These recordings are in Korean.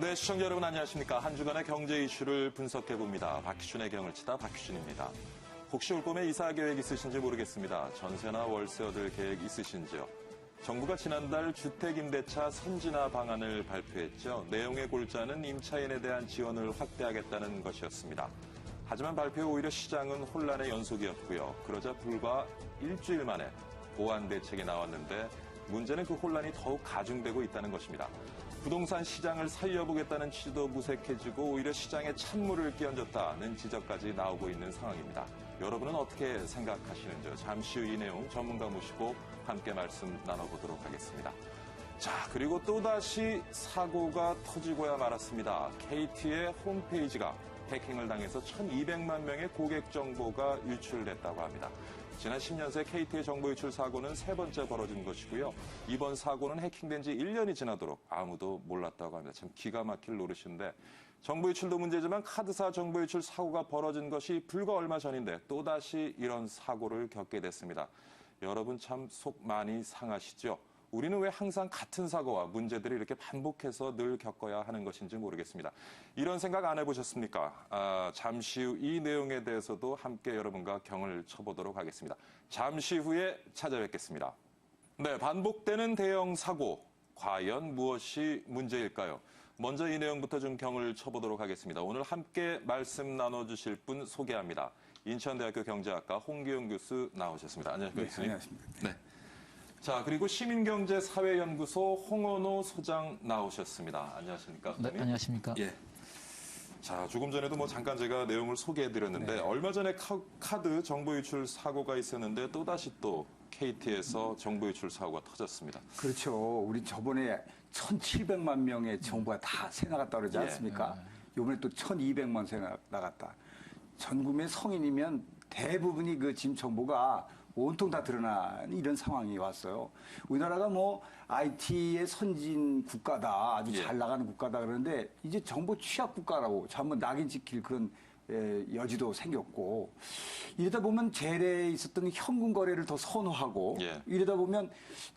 네, 시청자 여러분 안녕하십니까. 한 주간의 경제 이슈를 분석해봅니다. 박희준의 경을 치다 박희준입니다. 혹시 올 봄에 이사 계획 있으신지 모르겠습니다. 전세나 월세 얻을 계획 있으신지요? 정부가 지난달 주택임대차 선진화 방안을 발표했죠. 내용의 골자는 임차인에 대한 지원을 확대하겠다는 것이었습니다. 하지만 발표 후 오히려 시장은 혼란의 연속이었고요. 그러자 불과 일주일 만에 보완 대책이 나왔는데 문제는 그 혼란이 더욱 가중되고 있다는 것입니다. 부동산 시장을 살려보겠다는 취지도 무색해지고 오히려 시장에 찬물을 끼얹었다는 지적까지 나오고 있는 상황입니다. 여러분은 어떻게 생각하시는지요? 잠시 후 이 내용 전문가 모시고 함께 말씀 나눠보도록 하겠습니다. 자, 그리고 또다시 사고가 터지고야 말았습니다. KT의 홈페이지가 해킹을 당해서 1,200만 명의 고객 정보가 유출됐다고 합니다. 지난 10년 새 KT의 정보 유출 사고는 세 번째 벌어진 것이고요. 이번 사고는 해킹된 지 1년이 지나도록 아무도 몰랐다고 합니다. 참 기가 막힐 노릇인데 정보 유출도 문제지만 카드사 정보 유출 사고가 벌어진 것이 불과 얼마 전인데 또다시 이런 사고를 겪게 됐습니다. 여러분 참 속 많이 상하시죠? 우리는 왜 항상 같은 사고와 문제들을 이렇게 반복해서 늘 겪어야 하는 것인지 모르겠습니다. 이런 생각 안 해보셨습니까? 잠시 후 이 내용에 대해서도 함께 여러분과 경을 쳐보도록 하겠습니다. 잠시 후에 찾아뵙겠습니다. 네, 반복되는 대형 사고, 과연 무엇이 문제일까요? 먼저 이 내용부터 좀 경을 쳐보도록 하겠습니다. 오늘 함께 말씀 나눠주실 분 소개합니다. 인천대학교 경제학과 홍기영 교수 나오셨습니다. 안녕하십니까, 교수님. 네, 안녕하십니까. 네. 자, 그리고 시민경제사회연구소 홍언호 소장 나오셨습니다. 안녕하십니까? 네, 안녕하십니까? 예. 자, 조금 전에도 잠깐 제가 내용을 소개해드렸는데, 네. 얼마 전에 카드 정보 유출 사고가 있었는데 또다시 또 KT에서 정보 유출 사고가 터졌습니다. 그렇죠. 우리 저번에 1,700만 명의 정보가 다 새 나갔다 그러지 않습니까? 이번에 또 1,200만 새 나갔다. 전 국민 성인이면 대부분이 그 지금 정보가 온통 다 드러난 이런 상황이 왔어요. 우리나라가 IT의 선진 국가다, 아주 잘 나가는 국가다 그러는데 이제 정보 취약 국가라고 한번 낙인 찍힐 그런 여지도 생겼고, 이러다 보면 재래에 있었던 현금 거래를 더 선호하고, 이러다 보면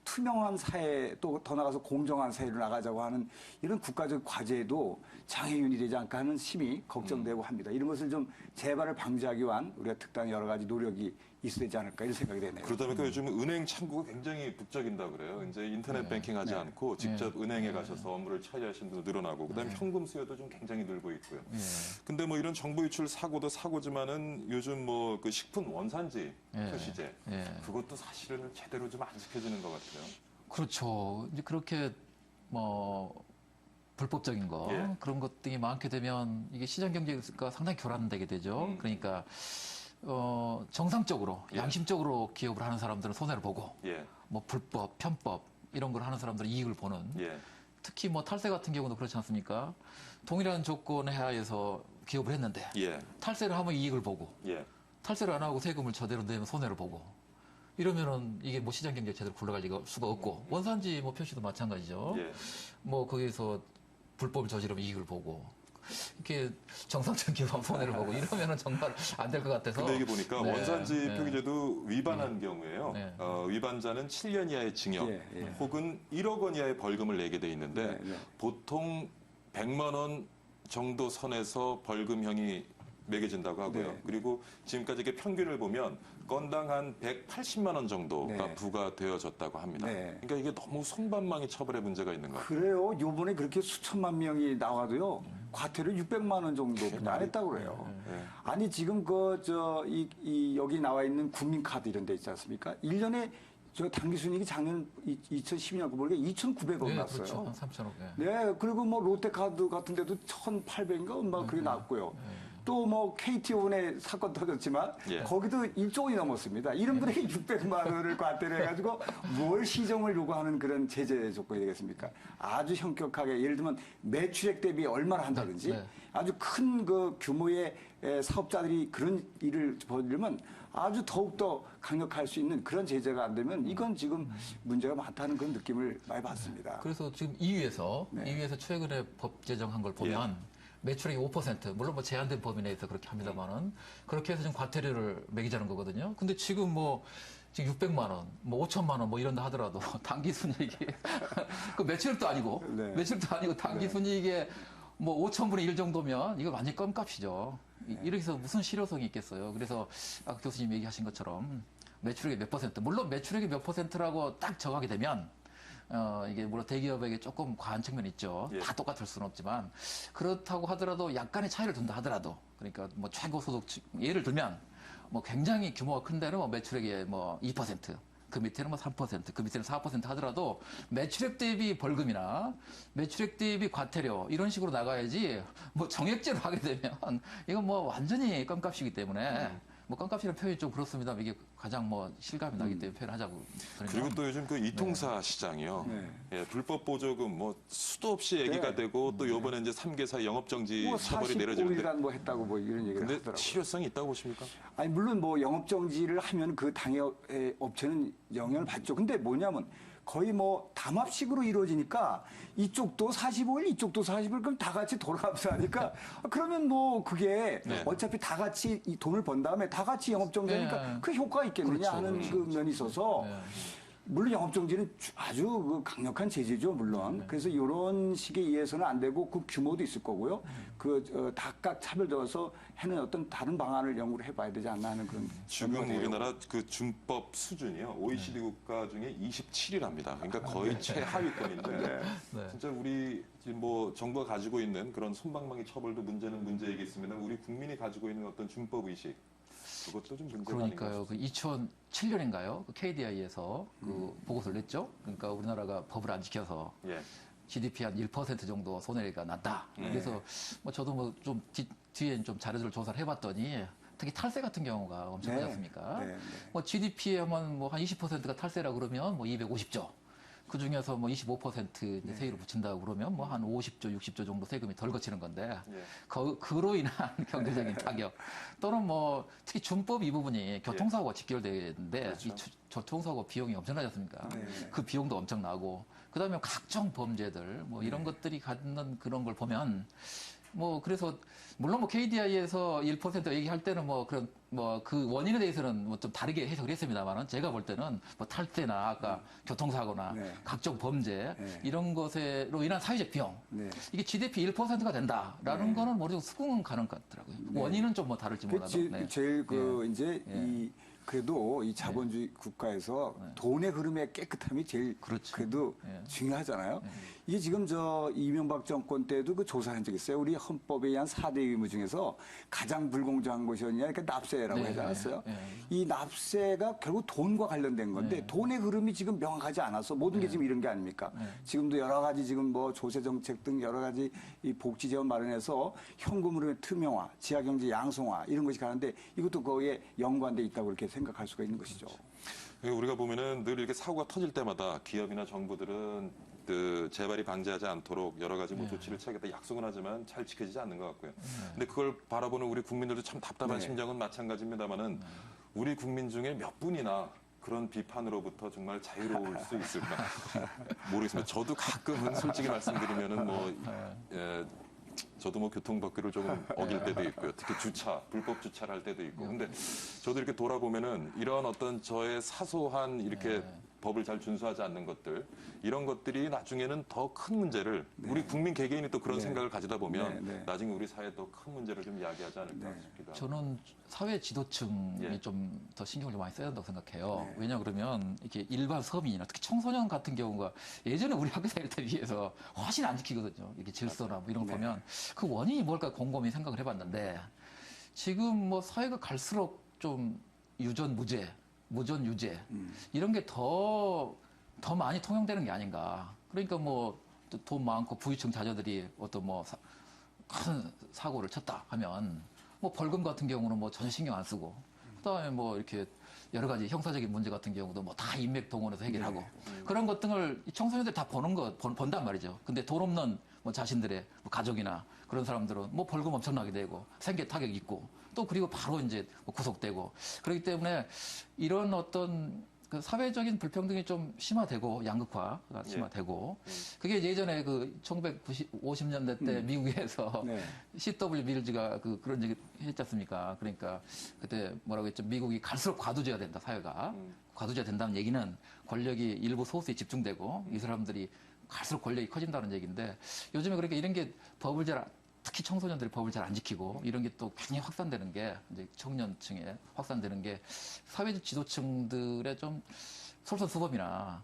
투명한 사회, 또 더 나가서 공정한 사회로 나가자고 하는 이런 국가적 과제에도 장애윤이 되지 않을까 하는 심히 걱정되고 합니다. 이런 것을 좀 재발을 방지하기 위한 우리가 특단의 여러 가지 노력이 있어야 되지 않을까 이런 생각이 되네요. 그러다 보니까 요즘 은행 창구가 굉장히 북적인다 그래요. 이제 인터넷 뱅킹 하지 않고 직접 은행에 가셔서 업무를 처리하시는 분도 늘어나고, 그다음에 현금 수요도 좀 굉장히 늘고 있고요. 근데 이런 정보 유출 사고도 사고지만은 요즘 그 식품 원산지 표시제 그것도 사실은 제대로 좀 안 지켜지는 것 같아요. 그렇죠. 이제 그렇게 불법적인 거 그런 것들이 많게 되면 이게 시장 경제가 상당히 교란되게 되죠. 그러니까 정상적으로 양심적으로 기업을 하는 사람들은 손해를 보고 불법, 편법 이런 걸 하는 사람들은 이익을 보는. 특히 탈세 같은 경우도 그렇지 않습니까? 동일한 조건에 하에서 기업을 했는데 탈세를 하면 이익을 보고 탈세를 안 하고 세금을 저대로 내면 손해를 보고, 이러면은 이게 시장 경제 제대로 굴러갈 수가 없고, 원산지 표시도 마찬가지죠. 거기서 불법을 저지르면 이익을 보고, 이렇게 정상적인 기업하면 손해를 보고 이러면은 정말 안 될 것 같아서. 근데 이게 보니까 원산지 표기제도 위반한 경우에요. 위반자는 7년 이하의 징역 혹은 1억 원 이하의 벌금을 내게 돼 있는데 보통 100만 원 정도 선에서 벌금형이 매겨진다고 하고요. 그리고 지금까지 이게 평균을 보면 건당 한 180만 원 정도가 부과되어졌다고 합니다. 그러니까 이게 너무 손방망이 처벌의 문제가 있는 것 같아요. 그래요. 요번에 그렇게 수천만 명이 나와도요, 과태료 600만 원 정도 안 했다고 그래요. 아니, 지금 여기 나와 있는 국민카드 이런 데 있지 않습니까? 1년에 당기 순이익이 작년 2012년 거 보니까 2,900억 났어요. 그렇죠. 한 3,000억. 네, 그리고 롯데카드 같은 데도 1,800인가 얼마 그게 났고요. 또 KT온에 사건 터졌지만 거기도 1조 원이 넘었습니다. 이런 분에게 600만 원을 과태료 해가지고 뭘 시정을 요구하는 그런 제재 조건이 되겠습니까? 아주 현격하게, 예를 들면 매출액 대비 얼마나 한다든지 아주 큰 규모의 사업자들이 그런 일을 벌이려면 아주 더욱더 강력할 수 있는 그런 제재가 안 되면 이건 지금 문제가 많다는 그런 느낌을 많이 받습니다. 그래서 지금 2위에서 최근에 법 제정한 걸 보면 매출액이 5%, 물론 제한된 범위 내에서 그렇게 합니다만은, 그렇게 해서 좀 과태료를 매기자는 거거든요. 근데 지금 지금 600만 원, 5천만 원 이런다 하더라도 당기 순이익이 그 매출도 아니고, 매출도 아니고 당기 순이익에 뭐 5천분의 1 정도면 이거 완전히 껌값이죠. 이렇게 해서 무슨 실효성이 있겠어요. 그래서 아까 교수님 얘기하신 것처럼 매출액의 몇 퍼센트, 물론 매출액이 몇 퍼센트라고 딱 정하게 되면 이게 물론 대기업에게 조금 과한 측면이 있죠. 예. 다 똑같을 수는 없지만 그렇다고 하더라도 약간의 차이를 둔다 하더라도 그러니까 뭐 최고 소득 예를 들면 뭐 굉장히 규모가 큰 데는 뭐 매출액의 뭐 2%, 그 밑에는 뭐 3%, 그 밑에는 4% 하더라도 매출액 대비 벌금이나 매출액 대비 과태료 이런 식으로 나가야지 뭐 정액제로 하게 되면 이건 뭐 완전히 껌값이기 때문에 뭐 껌값이라는 표현이 좀 그렇습니다. 이게 가장 뭐 실감이 나기 때문에 표현하자고. 그리고 또 요즘 그 이통사 시장이요. 네. 예, 불법 보조금 뭐 수도 없이 얘기가 네. 되고 또 요번에 이제 3개사 영업정지 뭐 처벌이 내려지는데 45일간 뭐 했다고 뭐 이런 얘기를 근데 하더라고요. 실효성이 있다고 보십니까? 아니 물론 뭐 영업정지를 하면 그 당해 업체는 영향을 받죠. 근데 뭐냐면 거의 뭐 담합식으로 이루어지니까 이쪽도 45일, 이쪽도 40일, 그럼 다 같이 돌아가면서 하니까 그러면 뭐 그게 네. 어차피 다 같이 이 돈을 번 다음에 다 같이 영업정지하니까 네. 그 효과가 있겠느냐 그렇죠, 하는 그렇죠, 그 면이 있어서 네. 물론 영업정지는 아주 그 강력한 제재죠, 물론. 그래서 이런 식에 의해서는 안 되고 그 규모도 있을 거고요. 그 각각 차별되어서 해는 어떤 다른 방안을 연구를 해봐야 되지 않나 하는 그런 지금 생각이에요. 우리나라 그 준법 수준이요. OECD 국가 중에 27위랍니다. 그러니까 거의 최하위권인데 네. 진짜 우리 지금 뭐 정부가 가지고 있는 그런 솜방망이 처벌도 문제는 문제이겠습니다. 우리 국민이 가지고 있는 어떤 준법 의식 그것도 좀 문제가 아닌가 그러니까요. 그 2007년인가요? 그 KDI에서 그 보고서를 냈죠. 그러니까 우리나라가 법을 안 지켜서 예. GDP 한 1% 정도 손해가 났다. 그래서 뭐 저도 뭐 좀 뒤에 좀 자료들을 조사를 해봤더니 특히 탈세 같은 경우가 엄청 크지 않습니까? 네, 네. 뭐 GDP에 하면 뭐 한 20%가 탈세라 그러면 뭐 250조. 그 중에서 뭐 25% 이제 세율을 붙인다고 그러면 뭐 한 50조, 60조 정도 세금이 덜 거치는 건데 예. 그로 인한 경제적인 타격 또는 뭐 특히 준법 이 부분이 교통사고가 직결되는데 그렇죠. 이 교통사고 비용이 엄청나지 않습니까? 네. 그 비용도 엄청나고 그다음에 각종 범죄들 뭐 이런 것들이 갖는 그런 걸 보면 뭐 그래서 물론 뭐 KDI에서 1% 얘기할 때는 뭐 그런 뭐 그 원인에 대해서는 뭐 좀 다르게 해석을 했습니다만은 제가 볼 때는 뭐 탈세나 아까 교통사고나 네. 각종 범죄 네. 이런 것으로 인한 사회적 비용 네. 이게 GDP 1%가 된다라는 거는 머릿속 수긍은 가능 같더라고요. 원인은 좀 뭐 다를지 몰라도. 제일 그 이제 예. 이 그래도 이 자본주의 국가에서 돈의 흐름의 깨끗함이 제일 그렇죠. 그래도 예. 중요하잖아요. 이게 지금 저 이명박 정권 때도 그 조사한 적 있어요. 우리 헌법에 의한 4대 의무 중에서 가장 불공정한 것이 어디냐, 그러니까 납세라고 네, 하지 않았어요. 네, 네. 이 납세가 결국 돈과 관련된 건데 네. 돈의 흐름이 지금 명확하지 않아서 모든 게 지금 이런 게 아닙니까? 지금도 여러 가지 지금 뭐 조세 정책 등 여러 가지 이 복지 재원 마련해서 현금 흐름의 투명화, 지하 경제 양성화 이런 것이 가는데 이것도 거기에 연관돼 있다고 이렇게 생각할 수가 있는 것이죠. 우리가 보면은 늘 이렇게 사고가 터질 때마다 기업이나 정부들은 그 재발이 방지하지 않도록 여러 가지 뭐 조치를 취하겠다 약속은 하지만 잘 지켜지지 않는 것 같고요. 근데 그걸 바라보는 우리 국민들도 참 답답한 네. 심정은 마찬가지입니다만은 우리 국민 중에 몇 분이나 그런 비판으로부터 정말 자유로울 수 있을까 모르겠습니다. 저도 가끔은 솔직히 말씀드리면은 뭐 저도 뭐 교통법규를 조금 어길 때도 있고요. 특히 주차, 불법 주차를 할 때도 있고. 근데 저도 이렇게 돌아보면은 이런 어떤 저의 사소한 이렇게 법을 잘 준수하지 않는 것들, 이런 것들이 나중에는 더 큰 문제를 우리 국민 개개인이 또 그런 생각을 가지다 보면 나중에 우리 사회에 더 큰 문제를 좀 야기하지 않을까 싶기도 하고. 저는 사회 지도층이 좀 더 신경을 좀 많이 써야 된다고 생각해요. 왜냐 그러면 이렇게 일반 서민이나 특히 청소년 같은 경우가 예전에 우리 학교 다닐 때 비해서 훨씬 안 지키거든요. 이렇게 질서나 뭐 이런 거 보면 그 원인이 뭘까 곰곰이 생각을 해봤는데 지금 뭐 사회가 갈수록 좀 유전 무죄, 무전 유죄 이런 게 더 많이 통용되는 게 아닌가. 그러니까 뭐 돈 많고 부유층 자녀들이 어떤 뭐 큰 사고를 쳤다 하면 뭐 벌금 같은 경우는 뭐 전혀 신경 안 쓰고 그다음에 뭐 이렇게 여러 가지 형사적인 문제 같은 경우도 뭐 다 인맥 동원해서 해결하고 그런 것 등을 이 청소년들 다 번단 말이죠. 근데 돈 없는 뭐 자신들의 뭐 가족이나 그런 사람들은 뭐 벌금 엄청나게 되고 생계 타격이 있고 또 그리고 바로 이제 뭐 구속되고 그렇기 때문에 이런 어떤 그 사회적인 불평등이 좀 심화되고 양극화가 심화되고 그게 예전에 그 1950년대 때 미국에서 CW 밀즈가 그런 얘기 했지 않습니까? 그러니까 그때 뭐라고 했죠? 미국이 갈수록 과도제가 된다, 사회가. 과도제가 된다는 얘기는 권력이 일부 소수에 집중되고 이 사람들이 갈수록 권력이 커진다는 얘기인데 요즘에 그렇게 이런 게 특히 청소년들이 법을 잘 안 지키고 이런 게 또 굉장히 확산되는 게 이제 청년층에 확산되는 게 사회 지도층들의 좀 솔선수범이나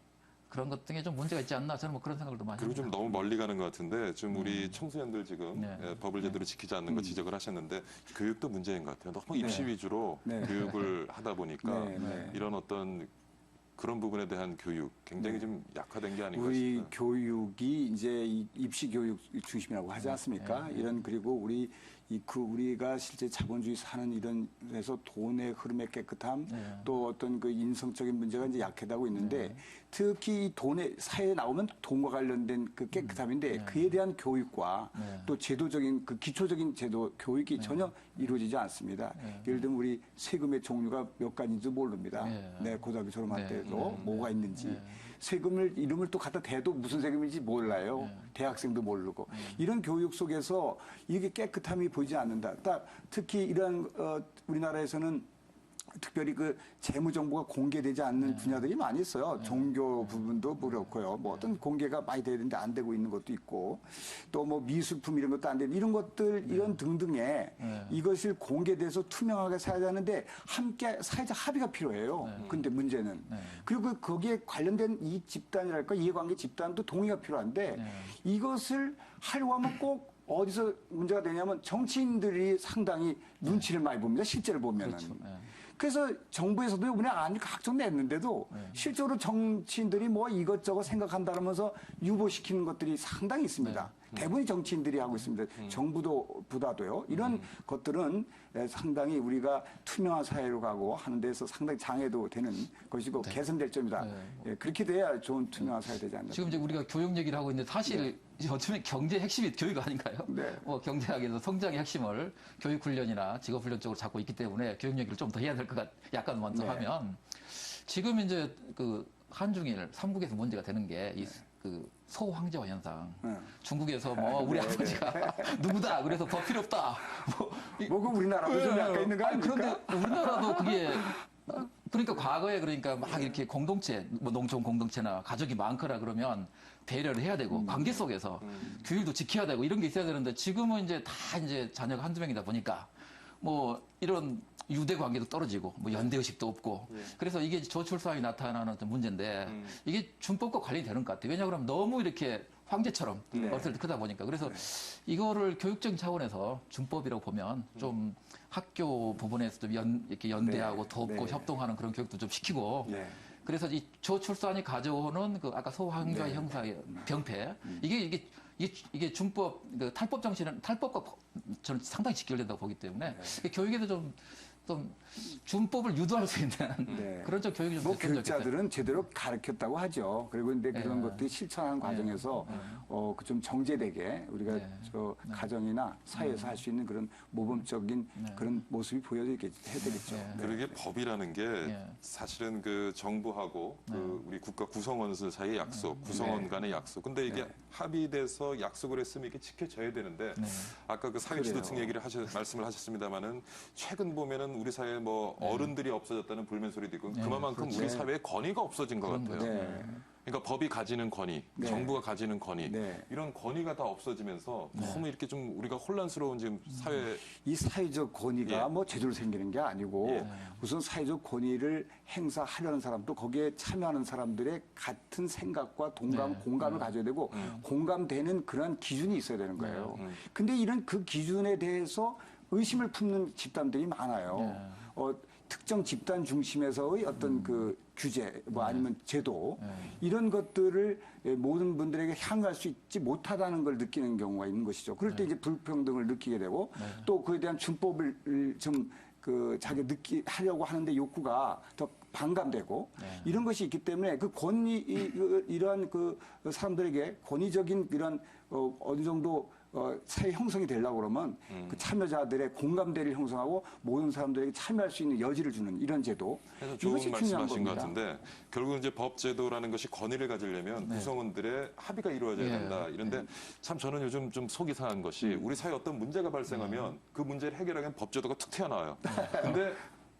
그런 것 등에 좀 문제가 있지 않나 저는 뭐 그런 생각을 좀 많이 그리고 합니다. 좀 너무 멀리 가는 것 같은데 좀 우리 청소년들 지금 네. 법을 제대로 지키지 않는 거 지적을 하셨는데 교육도 문제인 것 같아요. 너무 입시 네. 위주로 네. 교육을 하다 보니까 네. 이런 어떤 그런 부분에 대한 교육 굉장히 좀 약화된 게 아닌가 우리 싶어요. 교육이 이제 입시 교육 중심이라고 하지 않습니까? 이런 그리고 우리가 실제 자본주의 사는 이런 데서 돈의 흐름의 깨끗함 또 어떤 그 인성적인 문제가 이제 약해다고 있는데 특히 이 돈의 사회에 나오면 돈과 관련된 그 깨끗함인데 그에 대한 교육과 또 제도적인 그 기초적인 제도 교육이 전혀 이루어지지 않습니다. 예를 들면 우리 세금의 종류가 몇 가지인지 모릅니다. 네, 고등학교 졸업할 때도 뭐가 있는지. 세금을 이름을 또 갖다 대도 무슨 세금인지 몰라요. 대학생도 모르고. 이런 교육 속에서 이게 깨끗함이 보이지 않는다. 특히 이런 우리나라에서는 특별히 그 재무 정보가 공개되지 않는 분야들이 많이 있어요. 종교 부분도 그렇고요. 뭐 어떤 공개가 많이 돼야 되는데 안 되고 있는 것도 있고 또 뭐 미술품 이런 것도 안 되는 이런 것들 이런 등등의 이것을 공개돼서 투명하게 사야 하는데 함께 사회적 합의가 필요해요. 근데 문제는 그리고 거기에 관련된 이 집단이랄까 이해관계 집단도 동의가 필요한데 이것을 하려고 하면 꼭 어디서 문제가 되냐면 정치인들이 상당히 눈치를 많이 봅니다. 실제로 보면은. 그렇죠. 그래서 정부에서도 이번에 안을 각종 냈는데도 실제로 정치인들이 뭐 이것저것 생각한다면서 유보시키는 것들이 상당히 있습니다. 대부분이 정치인들이 하고 있습니다. 정부도 보다도요. 이런 것들은 상당히 우리가 투명한 사회로 가고 하는 데서 상당히 장애도 되는 것이고 개선될 점이다. 그렇게 돼야 좋은 투명한 사회 되지 않나. 지금 이제 우리가 교육 얘기를 하고 있는데 사실 어쩌면 경제 핵심이 교육 아닌가요? 네. 경제학에서 성장의 핵심을 교육 훈련이나 직업 훈련 쪽으로 잡고 있기 때문에 교육 얘기를 좀 더 해야 될 것 같. 약간 먼저 하면 지금 이제 그 한중일 삼국에서 문제가 되는 게 이 그 소황제화 현상. 중국에서 뭐 우리 아버지가 누구다 그래서 더 필요 없다. 뭐그 우리나라도 좀 약간 있는 거 아닙니까? 그런데 우리나라도 그게 그러니까 과거에 그러니까 막 이렇게 공동체, 뭐 농촌 공동체나 가족이 많거나 그러면 배려를 해야 되고 관계 속에서 규율도 지켜야 되고 이런 게 있어야 되는데 지금은 이제 다 이제 자녀가 한두 명이다 보니까 뭐 이런 유대 관계도 떨어지고 뭐 연대 의식도 없고 그래서 이게 저출산이 나타나는 어떤 문제인데 이게 준법과 관련이 되는 것 같아요. 왜냐하면 너무 이렇게 황제처럼 어렸을 때 크다 보니까 그래서 이거를 교육적인 차원에서 준법이라고 보면 좀 학교 부분에서도 이렇게 연대하고 돕고 협동하는 그런 교육도 좀 시키고 그래서 이 저출산이 가져오는 그 아까 소황제화 형사의 병폐 이게 준법 그 탈법 정신은 탈법과 저는 상당히 직결된다고 보기 때문에 교육에도 좀 준법을 유도할 수 있는 그런 좀 교육이 좀 뭐 교육자들은 제대로 가르쳤다고 하죠. 그리고 근데 그런 것들이 실천하는 과정에서 그 좀 정제되게 우리가 저 가정이나 사회에서 할 수 있는 그런 모범적인 그런 모습이 보여지게 해야 되겠죠. 그러게 법이라는 게 사실은 그 정부하고 그 우리 국가 구성원 사이의 약속, 구성원 간의 약속. 근데 이게 합의돼서 약속을 했으면 이게 지켜져야 되는데 아까 그 사회 지도층 얘기를 말씀을 하셨습니다만은 최근 보면은 우리 사회에 뭐 어른들이 없어졌다는 불면 소리도 있고 그만큼 우리 사회에 권위가 없어진 것 같아요. 그러니까 법이 가지는 권위, 정부가 가지는 권위 이런 권위가 다 없어지면서 너무 이렇게 좀 우리가 혼란스러운 지금 사회 이 사회적 권위가 뭐 제대로 생기는 게 아니고 우선 사회적 권위를 행사하려는 사람도 거기에 참여하는 사람들의 같은 생각과 공감을 가져야 되고 공감되는 그런 기준이 있어야 되는 거예요. 근데 이런 그 기준에 대해서 의심을 품는 집단들이 많아요. 특정 집단 중심에서의 어떤 그 규제, 뭐 아니면 제도, 이런 것들을 모든 분들에게 향할 수 있지 못하다는 걸 느끼는 경우가 있는 것이죠. 그럴 때 이제 불평등을 느끼게 되고 또 그에 대한 준법을 좀 하려고 하는데 욕구가 더 반감되고 이런 것이 있기 때문에 그 이러한 그 사람들에게 권위적인 이런 어느 정도 사회 형성이 되려고 그러면 그 참여자들의 공감대를 형성하고 모든 사람들에게 참여할 수 있는 여지를 주는 이런 제도. 그래서 좋은 말씀하신 것 같은데 결국 이제 법 제도라는 것이 권위를 가지려면 구성원들의 합의가 이루어져야 된다. 이런데 참 저는 요즘 좀 속이 상한 것이 우리 사회에 어떤 문제가 발생하면 그 문제를 해결하기 위한 법 제도가 툭 튀어나와요. 근데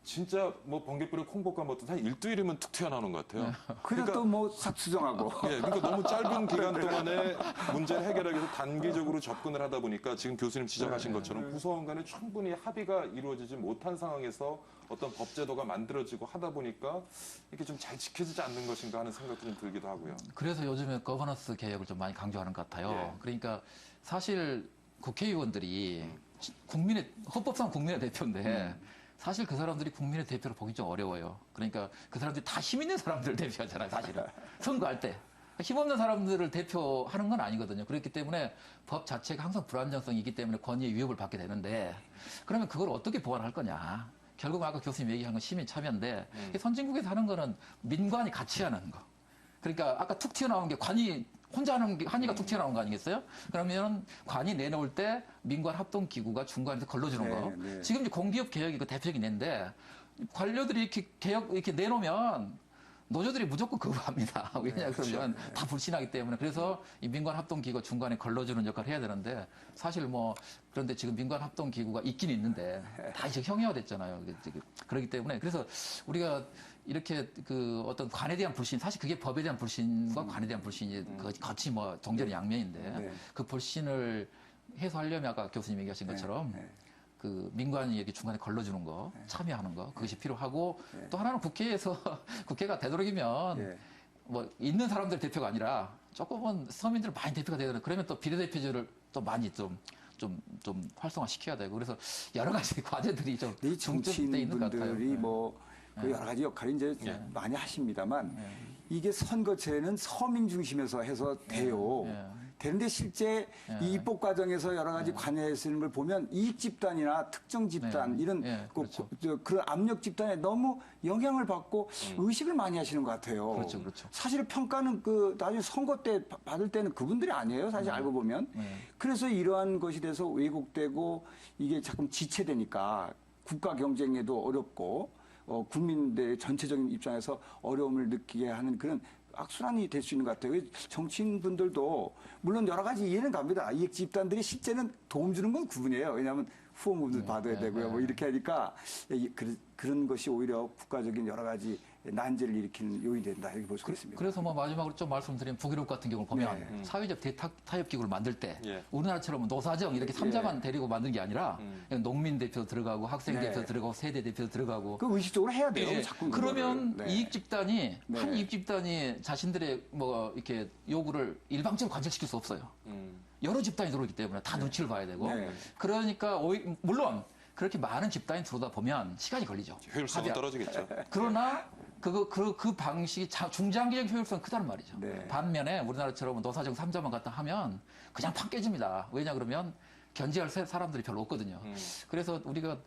진짜 뭐 번개불에 콩볶아 먹듯 한 일주일이면 툭 튀어나오는 것 같아요. 그래도 또 뭐 수정하고. 예, 그러니까 너무 짧은 기간 동안에 문제를 해결하기 위해서 단기적으로 접근을 하다 보니까 지금 교수님 지적하신 것처럼 구성원 간에 충분히 합의가 이루어지지 못한 상황에서 어떤 법제도가 만들어지고 하다 보니까 이게 좀 잘 지켜지지 않는 것인가 하는 생각도 좀 들기도 하고요. 그래서 요즘에 거버넌스 개혁을 좀 많이 강조하는 것 같아요. 예. 그러니까 사실 국회의원들이 헌법상 국민의 대표인데 사실 그 사람들이 국민의 대표로 보기 좀 어려워요. 그러니까 그 사람들이 다 힘 있는 사람들을 대표하잖아요, 사실은. 선거할 때. 힘없는 사람들을 대표하는 건 아니거든요. 그렇기 때문에 법 자체가 항상 불안정성이 있기 때문에 권위의 위협을 받게 되는데 그러면 그걸 어떻게 보완할 거냐. 결국 아까 교수님 얘기한 건 시민 참여인데 선진국에서 하는 거는 민관이 같이 하는 거. 그러니까 아까 툭 튀어나온 게 관이 혼자 하는 게 한이가 툭 튀어나온 거 아니겠어요? 그러면 관이 내놓을 때 민관 합동 기구가 중간에서 걸러주는 거. 네. 지금 이제 공기업 개혁이 그 대표적인 예인데 관료들이 이렇게 개혁 이렇게 내놓으면 노조들이 무조건 거부합니다. 왜냐 그러면 다 불신하기 때문에. 그래서 이 민관 합동 기구가 중간에 걸러주는 역할을 해야 되는데 사실 뭐 그런데 지금 민관 합동 기구가 있긴 있는데 다 이제 형해화됐잖아요. 그렇기 때문에 그래서 우리가 이렇게 그 어떤 관에 대한 불신, 사실 그게 법에 대한 불신과 관에 대한 불신이 같이 뭐 정전의 양면인데 그 불신을 해소하려면 아까 교수님 얘기하신 것처럼 그 민관이 이렇게 중간에 걸러주는 거, 참여하는 거, 그것이 필요하고 또 하나는 국회에서 활동가 되도록이면 뭐 있는 사람들 대표가 아니라 조금은 서민들 많이 대표가 되는 그러면 또 비례대표제를 또 많이 좀 활성화시켜야 되고 그래서 여러 가지 과제들이 좀 중점돼 있는 것 같아요. 정치인분들이 뭐 그 여러 가지 역할을 이제 많이 하십니다만 이게 선거제는 서민 중심에서 해서 돼요. 되는데 실제 이 입법 과정에서 여러 가지 관여해 쓰는 걸 보면 이익 집단이나 특정 집단 이런 그렇죠. 그런 압력 집단에 너무 영향을 받고 의식을 많이 하시는 것 같아요. 그렇죠. 사실 평가는 그 나중에 선거 때 받을 때는 그분들이 아니에요. 사실 알고 보면. 그래서 이러한 것이 돼서 왜곡되고 이게 자꾸 지체되니까 국가 경쟁에도 어렵고 국민들의 전체적인 입장에서 어려움을 느끼게 하는 그런 악순환이 될 수 있는 것 같아요. 정치인분들도 물론 여러 가지 이해는 갑니다. 이익 집단들이 실제는 도움 주는 건 구분이에요. 왜냐하면 후원금도 받아야 되고요. 뭐 이렇게 하니까 그런 것이 오히려 국가적인 여러 가지 난제를 일으키는 요인이 된다 이렇게 볼 수 있습니다. 그래서 뭐 마지막으로 좀 말씀드리면 북유럽 같은 경우를 보면 사회적 타협 기구를 만들 때 우리나라처럼 노사정 이렇게 삼자만 데리고 만든 게 아니라 농민 대표 들어가고 학생 대표 들어가고 세대 대표 들어가고 그 의식적으로 해야 돼요. 자꾸 그러면 이익 집단이 한 이익 집단이 자신들의 뭐 이렇게 요구를 일방적으로 관철시킬 수 없어요. 여러 집단이 들어오기 때문에 다 눈치를 봐야 되고 그러니까 물론 그렇게 많은 집단이 들어오다 보면 시간이 걸리죠. 효율성은 떨어지겠죠. 그러나 그 방식이 중장기적 효율성은 크다는 말이죠. 반면에 우리나라처럼 노사정 3자만 갖다 하면 그냥 팍 깨집니다. 왜냐 그러면 견제할 사람들이 별로 없거든요. 그래서 우리가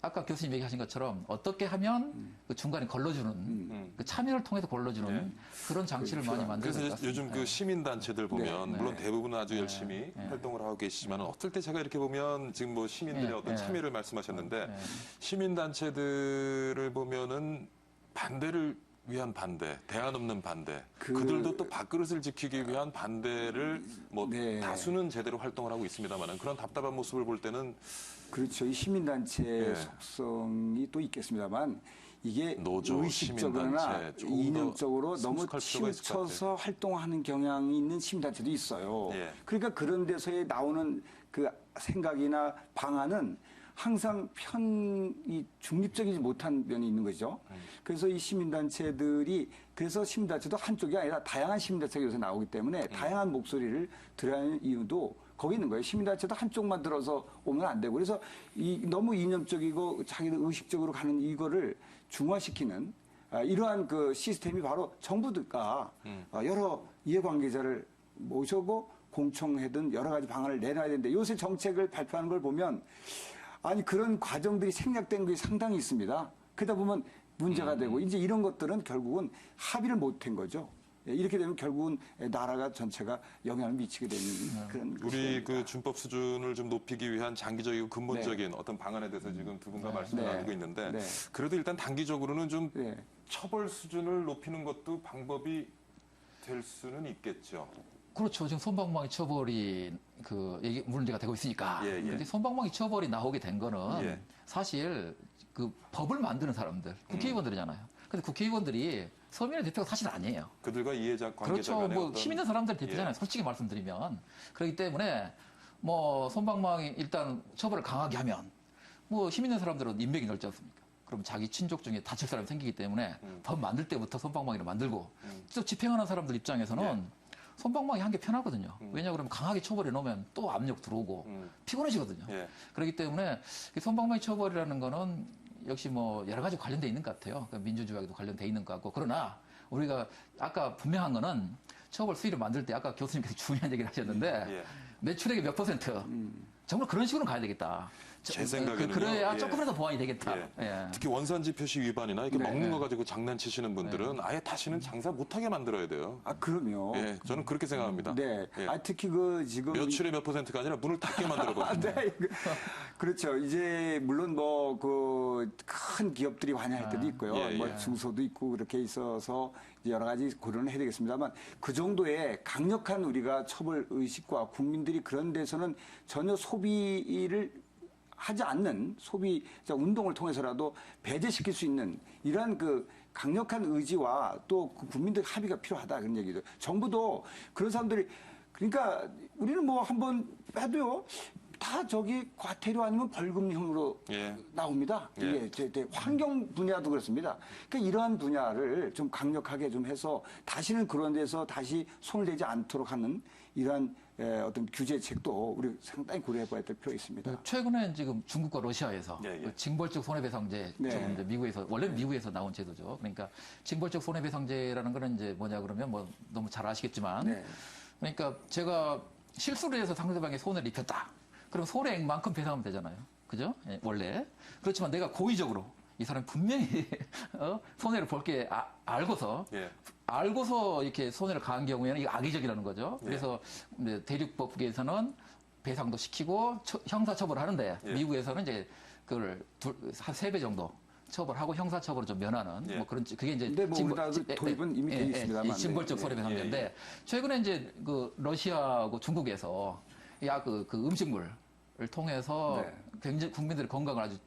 아까 교수님 얘기하신 것처럼 어떻게 하면 그 중간에 걸러주는 그 참여를 통해서 걸러주는 그런 장치를 많이 만들어야 될 것 그래서 같습니다. 요즘 그 시민단체들 보면 물론 대부분은 아주 열심히 활동을 하고 계시지만 어떨 때 제가 이렇게 보면 지금 뭐 시민들의 어떤 참여를 말씀하셨는데 시민단체들을 보면은 반대를 위한 반대, 대안 없는 반대. 그들도 또 밥그릇을 지키기 위한 반대를 뭐 다수는 제대로 활동을 하고 있습니다만 그런 답답한 모습을 볼 때는 그렇죠. 이 시민단체의 속성이 또 있겠습니다만 이게 노조, 의식적으로나 시민단체, 이념적으로 너무 능숙할 필요가 있을 것 같아요. 치우쳐서 활동하는 경향이 있는 시민단체도 있어요. 그러니까 그런 데서의 나오는 그 생각이나 방안은 항상 중립적이지 못한 면이 있는 거죠. 그래서 이 시민단체들이 그래서 시민단체도 한쪽이 아니라 다양한 시민단체가 요새 나오기 때문에 다양한 목소리를 들어야 하는 이유도 거기 있는 거예요. 시민단체도 한쪽만 들어서 오면 안 되고 그래서 너무 이념적이고 자기들 의식적으로 가는 이거를 중화시키는 이러한 그 시스템이 바로 정부가 여러 이해관계자를 모셔고 공청회든 여러 가지 방안을 내놔야 되는데 요새 정책을 발표하는 걸 보면 아니 그런 과정들이 생략된 게 상당히 있습니다. 그러다 보면 문제가 되고 이제 이런 것들은 결국은 합의를 못한 거죠. 이렇게 되면 결국은 나라가 전체가 영향을 미치게 되는 그런 우리 그 준법 수준을 좀 높이기 위한 장기적이고 근본적인 어떤 방안에 대해서 지금 두 분과 말씀을 나누고 있는데 그래도 일단 단기적으로는 좀 처벌 수준을 높이는 것도 방법이 될 수는 있겠죠. 그렇죠. 지금 솜방망이 처벌이 문제가 되고 있으니까. 근데 솜방망이 처벌이 나오게 된 거는 사실 그 법을 만드는 사람들, 국회의원들이잖아요. 근데 국회의원들이 서민의 대표가 사실 아니에요. 그들과 이해자 관계자 그렇죠. 간의 뭐 어떤 힘 있는 사람들 대표잖아요. 예. 솔직히 말씀드리면. 그렇기 때문에 뭐 솜방망이 일단 처벌을 강하게 하면 뭐 힘 있는 사람들은 인맥이 넓지 않습니까? 그럼 자기 친족 중에 다칠 사람이 생기기 때문에 법 만들 때부터 솜방망이를 만들고 또 집행하는 사람들 입장에서는 예. 솜방망이 한 게 편하거든요. 왜냐 그러면 강하게 처벌해 놓으면 또 압력 들어오고 피곤해지거든요. 예. 그렇기 때문에 이 솜방망이 처벌이라는 거는 역시 뭐 여러 가지 관련돼 있는 것 같아요. 그러니까 민주주의와도 관련돼 있는 것 같고. 그러나 우리가 아까 분명한 거는 처벌 수위를 만들 때 아까 교수님께서 중요한 얘기를 하셨는데 예. 매출액의 몇 %? 정말 그런 식으로 가야 되겠다. 제 생각에는요. 그래야 예. 조금이라도 보완이 되겠다. 예. 예. 특히 원산지 표시 위반이나 이렇게 네. 먹는 거 가지고 장난치시는 분들은 아예 다시는 장사 못하게 만들어야 돼요. 아, 그럼요. 예, 저는 그렇게 생각합니다. 네. 예. 아, 특히 그 지금. 매출의 몇 %가 아니라 문을 닫게 만들어버립니다. 네. 그렇죠. 이제 물론 뭐 그 큰 기업들이 관여할 때도 있고요. 예, 뭐 예. 중소도 있고 그렇게 있어서 이제 여러 가지 고려는 해야 되겠습니다만 그 정도의 강력한 우리가 처벌 의식과 국민들이 그런 데서는 전혀 소비를 하지 않는 소비 운동을 통해서라도 배제시킬 수 있는 이러한 그 강력한 의지와 또 그 국민들 합의가 필요하다 그런 얘기죠. 정부도 그런 사람들이 그러니까 우리는 뭐 한번 해도요. 다 저기 과태료 아니면 벌금형으로 예. 나옵니다. 예. 이게 환경 분야도 그렇습니다. 그러니까 이러한 분야를 좀 강력하게 좀 해서 다시는 그런 데서 다시 손을 대지 않도록 하는 이러한 어떤 규제책도 우리 상당히 고려해봐야 될 필요가 있습니다. 최근에 지금 중국과 러시아에서 예, 예. 그 징벌적 손해배상제, 네. 지금 이제 미국에서 원래 미국에서 나온 제도죠. 그러니까 징벌적 손해배상제라는 거는 이제 뭐냐 그러면 뭐 너무 잘 아시겠지만, 네. 그러니까 제가 실수를 해서 상대방에 손해를 입혔다. 그럼 손해액만큼 배상하면 되잖아요. 그죠? 예, 원래. 그렇지만 내가 고의적으로 이 사람이 분명히 손해를 볼 게 알고서 예. 알고서 이렇게 손해를 가한 경우에는 이거 악의적이라는 거죠. 그래서 이제 대륙법계에서는 배상도 시키고 형사처벌을 하는데 예. 미국에서는 이제 그걸 한 3배 정도 처벌하고 형사처벌을 좀 면하는 예. 뭐 그런 그게 이제 근데 뭐 우리나라 도입은 이미 돼 있습니다만. 이 징벌적 네. 손해배상제인데 예, 예. 최근에 이제 그 러시아하고 중국에서 그 음식물을 통해서 네. 굉장히 국민들의 건강을 아주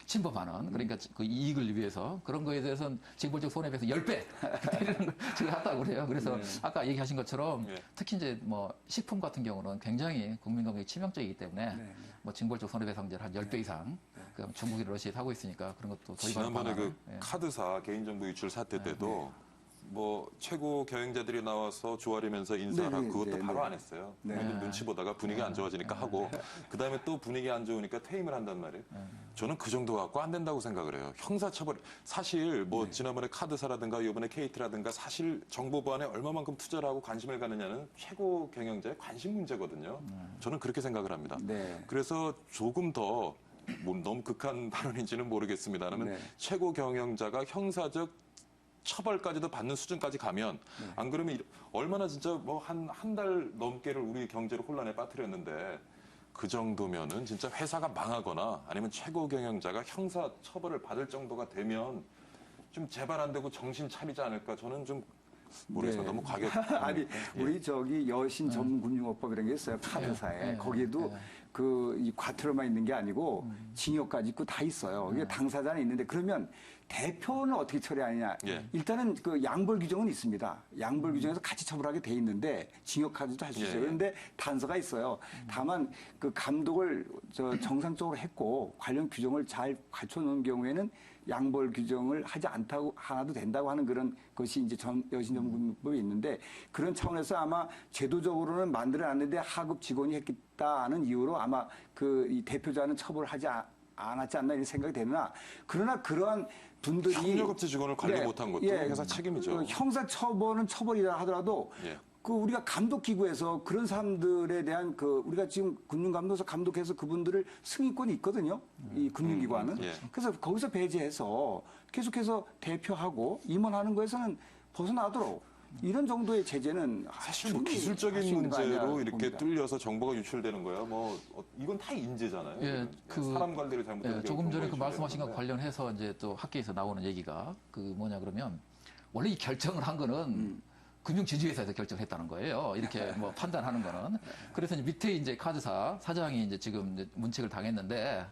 침범하는 그러니까 그 이익을 위해서 그런 거에 대해서는 징벌적 손해배상 10배 때리는 걸 제가 했다고 그래요. 그래서 아까 얘기하신 것처럼 네. 특히 이제 뭐 식품 같은 경우는 굉장히 국민 건강에 치명적이기 때문에 뭐 징벌적 손해배상제를 한 10배 이상 그 중국이나 러시아에서 하고 있으니까 그런 것도 도입하는 지난번에 그 방안을, 예. 카드사 개인정보 유출 사태 때도 뭐 최고 경영자들이 나와서 조아리면서 인사를 네, 하고 그것도 네, 바로 네. 안 했어요. 네. 국민들 눈치 보다가 분위기 안 좋아지니까 하고 그다음에 또 분위기 안 좋으니까 퇴임을 한단 말이에요. 저는 그 정도 갖고 안 된다고 생각을 해요. 형사처벌 사실 뭐 지난번에 카드사라든가 이번에 KT라든가 사실 정보 보안에 얼마만큼 투자를 하고 관심을 갖느냐는 최고 경영자의 관심 문제거든요. 저는 그렇게 생각을 합니다. 네. 그래서 조금 더 뭐 너무 극한 발언인지는 모르겠습니다만 네. 최고 경영자가 형사적 처벌까지도 받는 수준까지 가면 안 그러면 얼마나 진짜 뭐 한 달 넘게를 우리 경제를 혼란에 빠뜨렸는데 그 정도면은 진짜 회사가 망하거나 아니면 최고 경영자가 형사 처벌을 받을 정도가 되면 좀 재발 안 되고 정신 차리지 않을까 저는 좀 모르겠어요. 네. 너무 과격. 아니 우리 저기 여신 전문금융업법 이런 게 있어요. 카드사에 거기에도 그 이 과태료만 있는 게 아니고 징역까지 있고 다 있어요. 이게 당사자는 있는데 그러면 대표는 어떻게 처리하느냐? 예. 일단은 그 양벌 규정은 있습니다. 양벌 규정에서 같이 처벌하게 돼 있는데 징역까지도 할 수 있어요. 예. 그런데 단서가 있어요. 다만 그 감독을 정상적으로 했고 관련 규정을 잘 갖춰놓은 경우에는 양벌 규정을 하지 않다고 하나도 된다고 하는 그런 것이 이제 여신전문법이 있는데 그런 차원에서 아마 제도적으로는 만들어놨는데 하급 직원이 했겠다는 이유로 아마 그 이 대표자는 처벌을 하지 않았지 않나 이런 생각이 되나 그러나 그러한 분들이 협력업체 직원을 관리 못한 것도 회사 책임이죠. 그 형사 처벌은 처벌이라 하더라도 예. 그 우리가 감독기구에서 그런 사람들에 대한 그 우리가 지금 금융감독에서 감독해서 그분들을 승인권이 있거든요. 이 금융기관은. 예. 그래서 거기서 배제해서 계속해서 대표하고 임원하는 거에서는 벗어나도록 이런 정도의 제재는 사실 뭐 충분히 할수 기술적인 있는 거 아니냐 문제로 이렇게 봅니다. 뚫려서 정보가 유출되는 거야. 뭐 이건 다 인재잖아요. 예, 그 사람 관리를 잘못해서 조금 전에 그 정보가 말씀하신 것 유출되는 건데. 관련해서 이제 또 학계에서 나오는 얘기가 그 뭐냐 그러면 원래 이 결정을 한 거는 금융지주회사에서 결정했다는 거예요. 이렇게 뭐 판단하는 거는. 그래서 이제 밑에 이제 카드사 사장이 이제 지금 이제 문책을 당했는데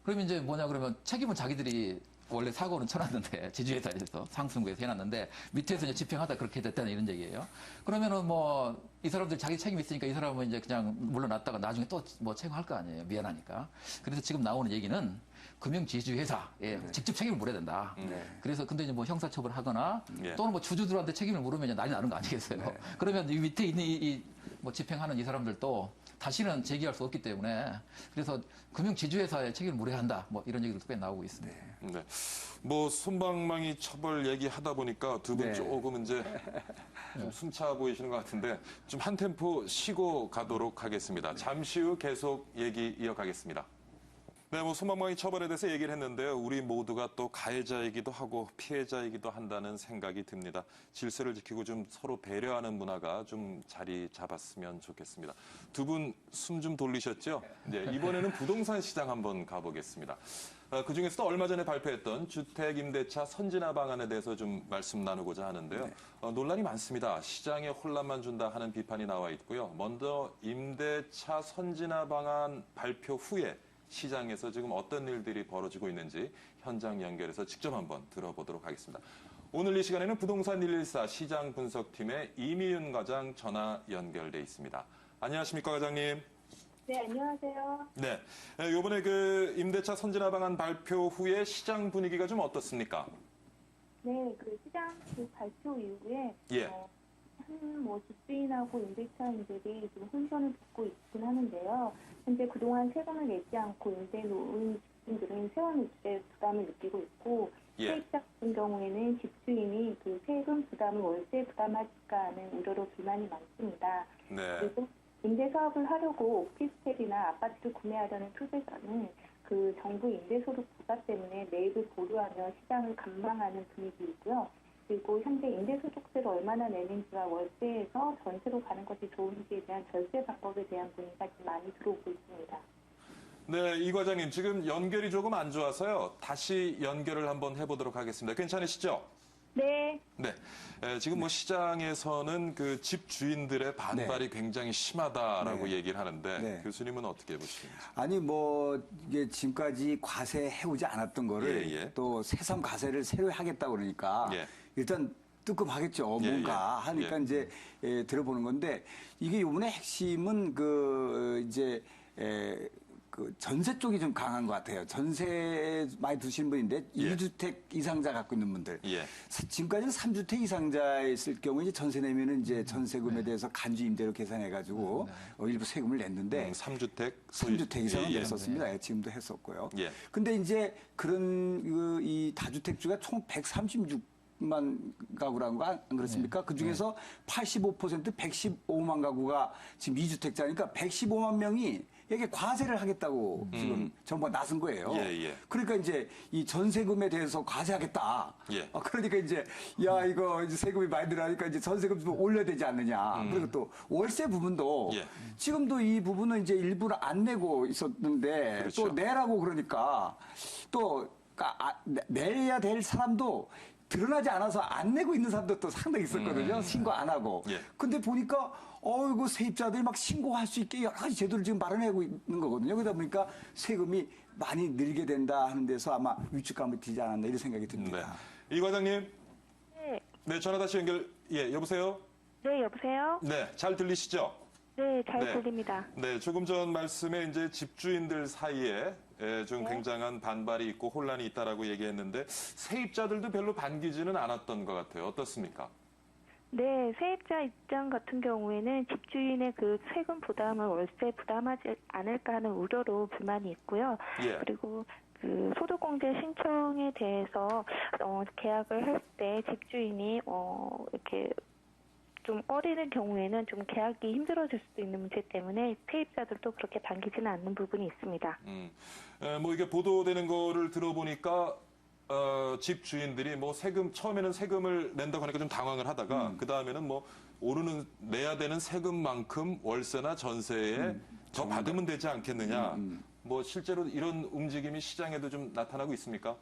그러면 이제 뭐냐 그러면 책임은 자기들이 원래 사고는 쳐놨는데 지주회사에서 상승구에서 해놨는데 밑에서 이제 집행하다 그렇게 됐다는 이런 얘기예요. 그러면은 뭐 이 사람들 자기 책임 있으니까 이 사람은 이제 그냥 물러났다가 나중에 또 뭐 책임할 거 아니에요. 미안하니까. 그래서 지금 나오는 얘기는 금융지주회사에 직접 책임을 물어야 된다. 그래서 근데 이제 뭐 형사처벌하거나 또는 뭐 주주들한테 책임을 물으면 이제 난리 나는 거 아니겠어요. 그러면 이 밑에 있는 이 뭐 집행하는 이 사람들도 다시는 제기할 수 없기 때문에 그래서 금융지주회사에 책임을 물어야 한다. 뭐 이런 얘기도 꽤 나오고 있습니다. 네. 뭐 솜방망이 처벌 얘기하다 보니까 두 분 조금 이제 좀 숨차 보이시는 것 같은데 좀 한 템포 쉬고 가도록 하겠습니다. 잠시 후 계속 얘기 이어가겠습니다. 네, 뭐 솜방망이 처벌에 대해서 얘기를 했는데요. 우리 모두가 또 가해자이기도 하고 피해자이기도 한다는 생각이 듭니다. 질서를 지키고 좀 서로 배려하는 문화가 좀 자리 잡았으면 좋겠습니다. 두 분 숨 좀 돌리셨죠? 네, 이번에는 부동산 시장 한번 가보겠습니다. 그중에서도 얼마 전에 발표했던 주택 임대차 선진화 방안에 대해서 좀 말씀 나누고자 하는데요. 논란이 많습니다. 시장에 혼란만 준다 하는 비판이 나와 있고요. 먼저 임대차 선진화 방안 발표 후에 시장에서 지금 어떤 일들이 벌어지고 있는지 현장 연결해서 직접 한번 들어보도록 하겠습니다. 오늘 이 시간에는 부동산 114 시장 분석팀의 이미윤 과장 전화 연결돼 있습니다. 안녕하십니까, 과장님? 네, 안녕하세요. 네, 이번에 그 임대차 선진화 방안 발표 후에 시장 분위기가 좀 어떻습니까? 네, 그 시장 그 발표 이후에 뭐 집주인하고 임대차인들이 좀 혼선을 빚고 있긴 하는데요. 현재 그동안 세금을 내지 않고 임대 놓은 집주인들은 세원 입세 부담을 느끼고 있고 세입자 같은 경우에는 집주인이 그 세금 부담을 월세 부담할까 하는 우려로 불만이 많습니다. 네. 그리고 임대 사업을 하려고 오피스텔이나 아파트를 구매하려는 투자자는 그 정부 임대소득 부과 때문에 매입을 보류하며 시장을 관망하는 분위기이고요. 그리고 현재 임대소득세를 얼마나 내는지와 월세에서 전세로 가는 것이 좋은지에 대한 절세 방법에 대한 문의가 지금 많이 들어오고 있습니다. 네, 이 과장님 지금 연결이 조금 안 좋아서요. 다시 연결을 한번 해보도록 하겠습니다. 괜찮으시죠? 네. 네. 지금 뭐 시장에서는 그 집주인들의 반발이 굉장히 심하다라고 얘기를 하는데 교수님은 어떻게 보시는지? 아니 뭐 이게 지금까지 과세해오지 않았던 거를 또 새삼 과세를 새로 하겠다고 그러니까 일단 뜨끔하겠죠. 뭔가 하니까 이제 들어보는 건데 이게 이번에 핵심은 그 이제 그 전세 쪽이 좀 강한 것 같아요. 전세 많이 두시는 분인데 2주택 이상자 갖고 있는 분들. 지금까지는 3주택 이상자였을 경우에 이제 전세 내면은 이제 전세금에 대해서 간주 임대로 계산해가지고 일부 세금을 냈는데 3주택 이상은 냈었습니다. 지금도 했었고요. 근데 이제 그런 이 다주택주가 총 136만 가구라는 거 안 그렇습니까? 그 중에서 85% 115만 가구가 지금 2주택자니까 115만 명이 이게 과세를 하겠다고 지금 정부가 나선 거예요. 그러니까 이제 이 전세금에 대해서 과세하겠다. 그러니까 이제 야 이거 이제 세금이 많이 들어가니까 이제 전세금 좀 올려야 되지 않느냐. 그리고 또 월세 부분도 지금도 이 부분은 이제 일부러 안 내고 있었는데 또 내라고 그러니까 또 내야 될 사람도 드러나지 않아서 안 내고 있는 사람도 또 상당히 있었거든요. 신고 안 하고. 근데 보니까 이거 세입자들이 막 신고할 수 있게 여러 가지 제도를 지금 마련하고 있는 거거든요. 그러다 보니까 세금이 많이 늘게 된다 하는 데서 아마 위축감을 드지 않았나 이런 생각이 듭니다. 이 과장님. 네, 전화 다시 연결. 여보세요? 네, 여보세요? 네, 잘 들리시죠? 네, 잘 들립니다. 네, 조금 전 말씀에 이제 집주인들 사이에 좀 굉장한 반발이 있고 혼란이 있다라고 얘기했는데 세입자들도 별로 반기지는 않았던 것 같아요. 어떻습니까? 네, 세입자 입장 같은 경우에는 집주인의 그 세금 부담을 월세 부담하지 않을까 하는 우려로 불만이 있고요. 그리고 그 소득공제 신청에 대해서 계약을 할 때 집주인이 이렇게 좀 꺼리는 경우에는 좀 계약이 힘들어질 수도 있는 문제 때문에 세입자들도 그렇게 반기지는 않는 부분이 있습니다. 뭐 이게 보도되는 거를 들어보니까 집 주인들이 뭐 처음에는 세금을 낸다고 하니까 좀 당황을 하다가 그 다음에는 뭐 내야 되는 세금만큼 월세나 전세에 더 받으면 되지 않겠느냐. 뭐 실제로 이런 움직임이 시장에도 좀 나타나고 있습니까?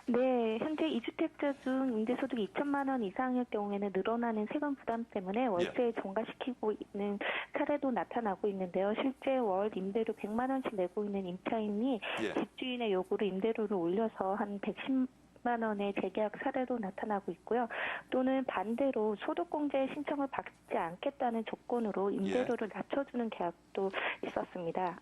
네, 현재 2주택자 중 임대소득이 2천만 원 이상일 경우에는 늘어나는 세금 부담 때문에 월세에 전가시키고 있는 사례도 나타나고 있는데요. 실제 월 임대료 100만 원씩 내고 있는 임차인이 집주인의 요구로 임대료를 올려서 한 110만 원의 재계약 사례도 나타나고 있고요. 또는 반대로 소득공제 신청을 받지 않겠다는 조건으로 임대료를 낮춰주는 계약도 있었습니다.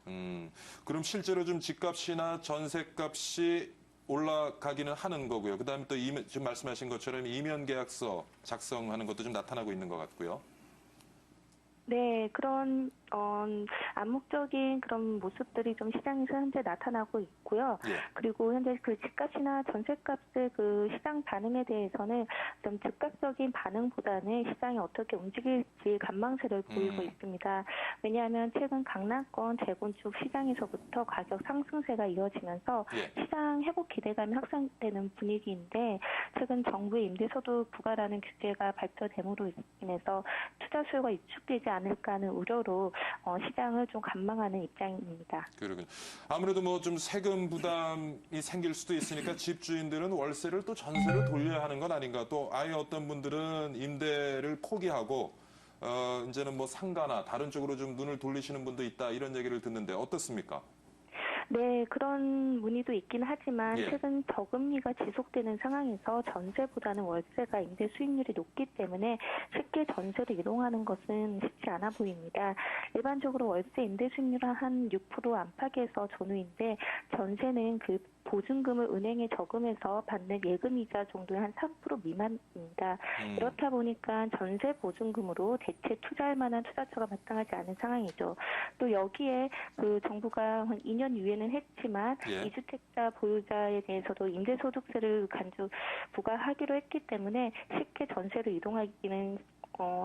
그럼 실제로 좀 집값이나 전세값이 올라가기는 하는 거고요. 그다음에 또 지금 말씀하신 것처럼 이면 계약서 작성하는 것도 좀 나타나고 있는 것 같고요. 네, 그런 암묵적인 그런 모습들이 좀 시장에서 현재 나타나고 있고요. 그리고 현재 그 집값이나 전세값의 그 시장 반응에 대해서는 좀 즉각적인 반응보다는 시장이 어떻게 움직일지 관망세를 보이고 있습니다. 왜냐하면 최근 강남권 재건축 시장에서부터 가격 상승세가 이어지면서 시장 회복 기대감이 확산되는 분위기인데 최근 정부의 임대소득 부과라는 규제가 발표됨으로 인해서 투자 수요가 위축되지 않을까 하는 우려로 시장을 좀 관망하는 입장입니다. 그러군요. 아무래도 뭐 좀 세금 부담이 생길 수도 있으니까 집주인들은 월세를 또 전세로 돌려야 하는 건 아닌가. 또 아예 어떤 분들은 임대를 포기하고 이제는 뭐 상가나 다른 쪽으로 좀 눈을 돌리시는 분도 있다 이런 얘기를 듣는데 어떻습니까? 네, 그런 문의도 있긴 하지만 최근 저금리가 지속되는 상황에서 전세보다는 월세가 임대 수익률이 높기 때문에 쉽게 전세로 이동하는 것은 쉽지 않아 보입니다. 일반적으로 월세 임대 수익률은 한 6% 안팎에서 전후인데 전세는 그 보증금을 은행에 저금해서 받는 예금이자 정도의 한 3% 미만입니다. 이렇다 보니까 전세 보증금으로 대체 투자할 만한 투자처가 마땅하지 않은 상황이죠. 또 여기에 그 정부가 한 2년 유예는 했지만 2주택자 보유자에 대해서도 임대소득세를 간주 부과하기로 했기 때문에 쉽게 전세로 이동하기는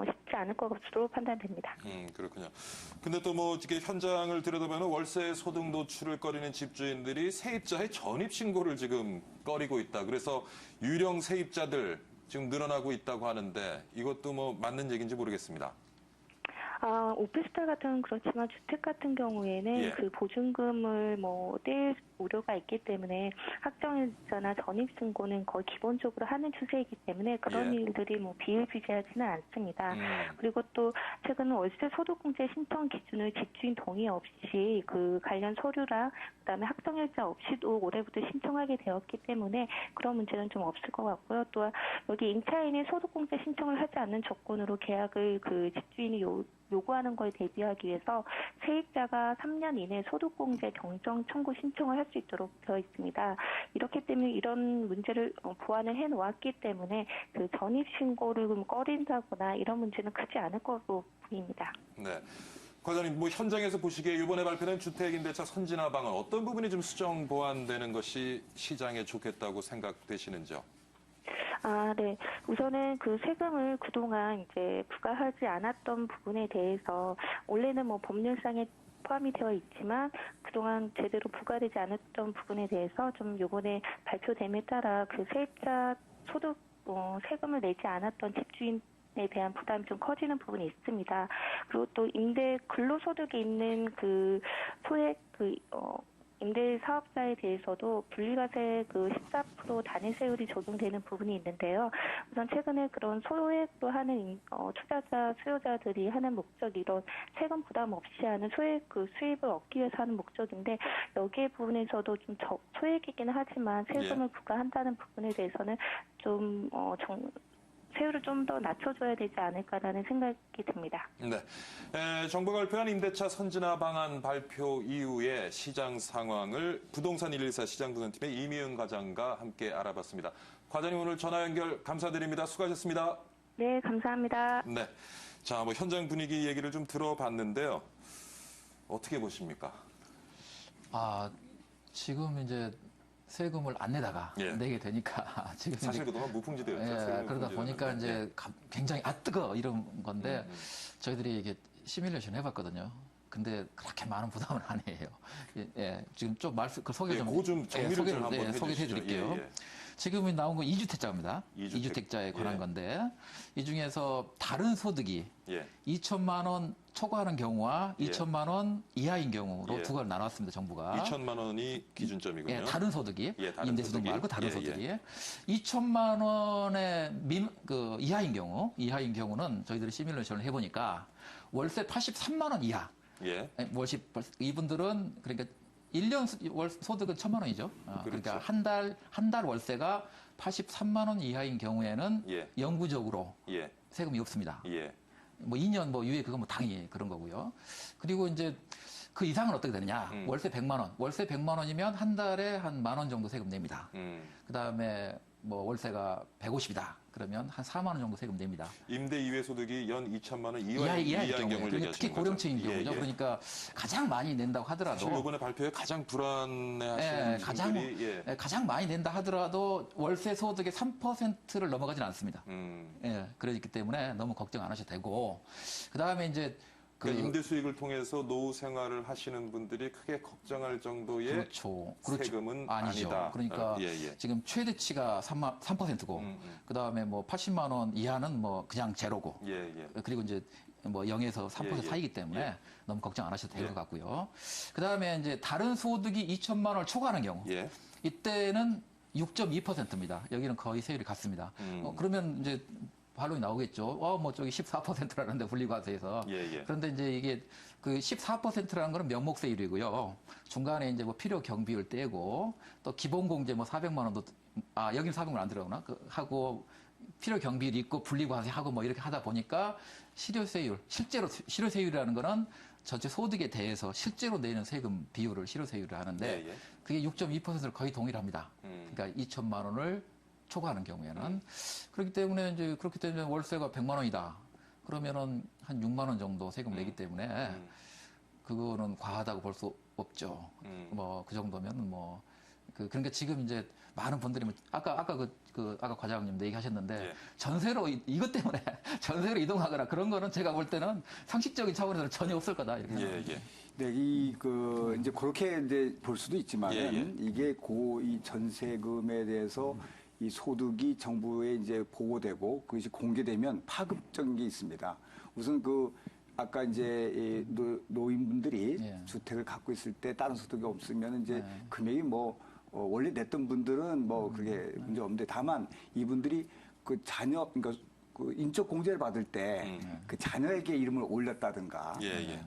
쉽지 않을 것으로 판단됩니다. 그렇군요. 근데 또 뭐 이렇게 현장을 들여다보면 월세 소득 노출을 꺼리는 집주인들이 세입자의 전입 신고를 지금 꺼리고 있다. 그래서 유령 세입자들 지금 늘어나고 있다고 하는데 이것도 뭐 맞는 얘기인지 모르겠습니다. 오피스텔 같은 경우는 그렇지만 주택 같은 경우에는 그 보증금을 뗄 우려가 있기 때문에 확정일자나 전입신고는 거의 기본적으로 하는 추세이기 때문에 그런 일들이 비일비재하지는 않습니다. 그리고 또 최근 월세 소득공제 신청 기준을 집주인 동의 없이 그 관련 서류랑 그다음에 확정일자 없이도 올해부터 신청하게 되었기 때문에 그런 문제는 좀 없을 것 같고요. 또 여기 임차인이 소득공제 신청을 하지 않는 조건으로 계약을 그 집주인이 요구하는 거에 대비하기 위해서 세입자가 3년 이내 소득공제 경정 청구 신청을 할 수 있도록 되어 있습니다. 이렇기 때문에 이런 문제를 보완을 해놓았기 때문에 그 전입신고를 꺼린다거나 이런 문제는 크지 않을 것으로 보입니다. 네. 과장님, 뭐 현장에서 보시기에 이번에 발표된 주택임대차 선진화 방안 어떤 부분이 좀 수정 보완되는 것이 시장에 좋겠다고 생각되시는지요? 네. 우선은 그 세금을 그동안 이제 부과하지 않았던 부분에 대해서 원래는 법률상에 포함이 되어 있지만 그동안 제대로 부과되지 않았던 부분에 대해서 좀 요번에 발표됨에 따라 그 세입자 소득 세금을 내지 않았던 집주인에 대한 부담이 좀 커지는 부분이 있습니다. 그리고 또 임대 근로소득이 있는 그 소액 임대 사업자에 대해서도 분리과세 그 14% 단위세율이 적용되는 부분이 있는데요. 우선 최근에 그런 소액으로 하는 투자자 수요자들이 하는 목적이 이런 세금 부담 없이 하는 소액 그 수입을 얻기 위해서 하는 목적인데 여기에 부분에서도 좀 소액이기는 하지만 세금을 부과한다는 부분에 대해서는 좀 세율을 좀 더 낮춰줘야 되지 않을까라는 생각이 듭니다. 네, 정부가 발표한 임대차 선진화 방안 발표 이후에 시장 상황을 부동산 114 시장분석팀의 이미은 과장과 함께 알아봤습니다. 과장님 오늘 전화 연결 감사드립니다. 수고하셨습니다. 네, 감사합니다. 네, 자, 현장 분위기 얘기를 좀 들어봤는데요. 어떻게 보십니까? 지금 이제 세금을 안 내다가 내게 되니까 지금 사실 그동안 무풍지대였죠. 그러다 보니까 이제 굉장히 뜨거 이런 건데 저희들이 이게 시뮬레이션 해봤거든요. 근데 그렇게 많은 부담은 아니에요. 지금 좀 소개 좀 정리를 소개해드릴게요. 지금 나온 건 2주택자입니다. 2주택자에 관한 건데 이 중에서 다른 소득이 2천만 원 초과하는 경우와 2천만 원 이하인 경우로 두 가지를 나눴습니다. 정부가. 2천만 원이 기준점이군요. 예, 다른 소득이 다른 임대소득 소득이. 말고 다른 소득이 2천만 원의 이하인 경우는 저희들이 시뮬레이션을 해보니까 월세 83만 원 이하. 이분들은 그러니까 1년 소득은 1,000만 원이죠. 그러니까 한 달 월세가 83만 원 이하인 경우에는 영구적으로 세금이 없습니다. 뭐 2년 유예 그건 당연히 그런 거고요. 그리고 이제 그 이상은 어떻게 되느냐? 월세 100만 원. 월세 100만 원이면 한 달에 한 10,000원 정도 세금 냅니다. 그다음에 뭐 월세가 150이다. 그러면 한 4만 원 정도 세금 냅니다. 임대 이외 소득이 연 2천만 원 이하인 경우를 얘기하시는 특히 고령층인 경우죠. 그러니까 가장 많이 낸다고 하더라도 사실 이번에 발표에 가장 불안해하시는 분들이 가장 많이 낸다 하더라도 월세 소득의 3%를 넘어가지는 않습니다. 그렇기 때문에 너무 걱정 안 하셔도 되고 그다음에 이제 그러니까 임대 수익을 통해서 노후 생활을 하시는 분들이 크게 걱정할 정도의 세금은 아니죠. 아니다. 그러니까 지금 최대치가 3%고 그다음에 뭐 80만 원 이하는 뭐 그냥 제로고 그리고 이제 뭐 0에서 3% 사이기 때문에 너무 걱정 안 하셔도 될 것 같고요. 그다음에 이제 다른 소득이 2천만 원을 초과하는 경우 이때는 6.2%입니다. 여기는 거의 세율이 같습니다. 그러면 이제 반론이 나오겠죠. 뭐 저기 14%라는데 분리과세에서. 그런데 이제 이게 그 14%라는 거는 명목세율이고요. 중간에 이제 뭐 필요 경비를 떼고 또 기본공제 뭐 400만 원도 여기는 400만 원 안 들어오나? 하고 필요 경비를 있고 분리과세하고 뭐 이렇게 하다 보니까 실효세율, 실제로 실효세율이라는 거는 전체 소득에 대해서 실제로 내는 세금 비율을 실효세율을 하는데 그게 6.2%를 거의 동일합니다. 그러니까 2천만 원을 초과하는 경우에는 그렇기 때문에 월세가 100만 원이다. 그러면은 한 6만 원 정도 세금 내기 때문에 그거는 과하다고 볼 수 없죠. 뭐 그 정도면 뭐 그러니까 지금 이제 많은 분들이 아까 과장님도 얘기하셨는데 전세로 이것 때문에 전세로 이동하거나 그런 거는 제가 볼 때는 상식적인 차원에서는 전혀 없을 거다 이렇게 생각합니다. 네, 이제 그렇게 이제 볼 수도 있지만 이게 이 전세금에 대해서 이 소득이 정부에 이제 보고되고 그것이 공개되면 파급적인 게 있습니다. 우선 아까 이제 노인분들이 주택을 갖고 있을 때 다른 소득이 없으면 이제 금액이 원래 냈던 분들은 그게 문제 없는데 다만 이분들이 그 자녀 그러니까 그 인적 공제를 받을 때 그 자녀에게 이름을 올렸다든가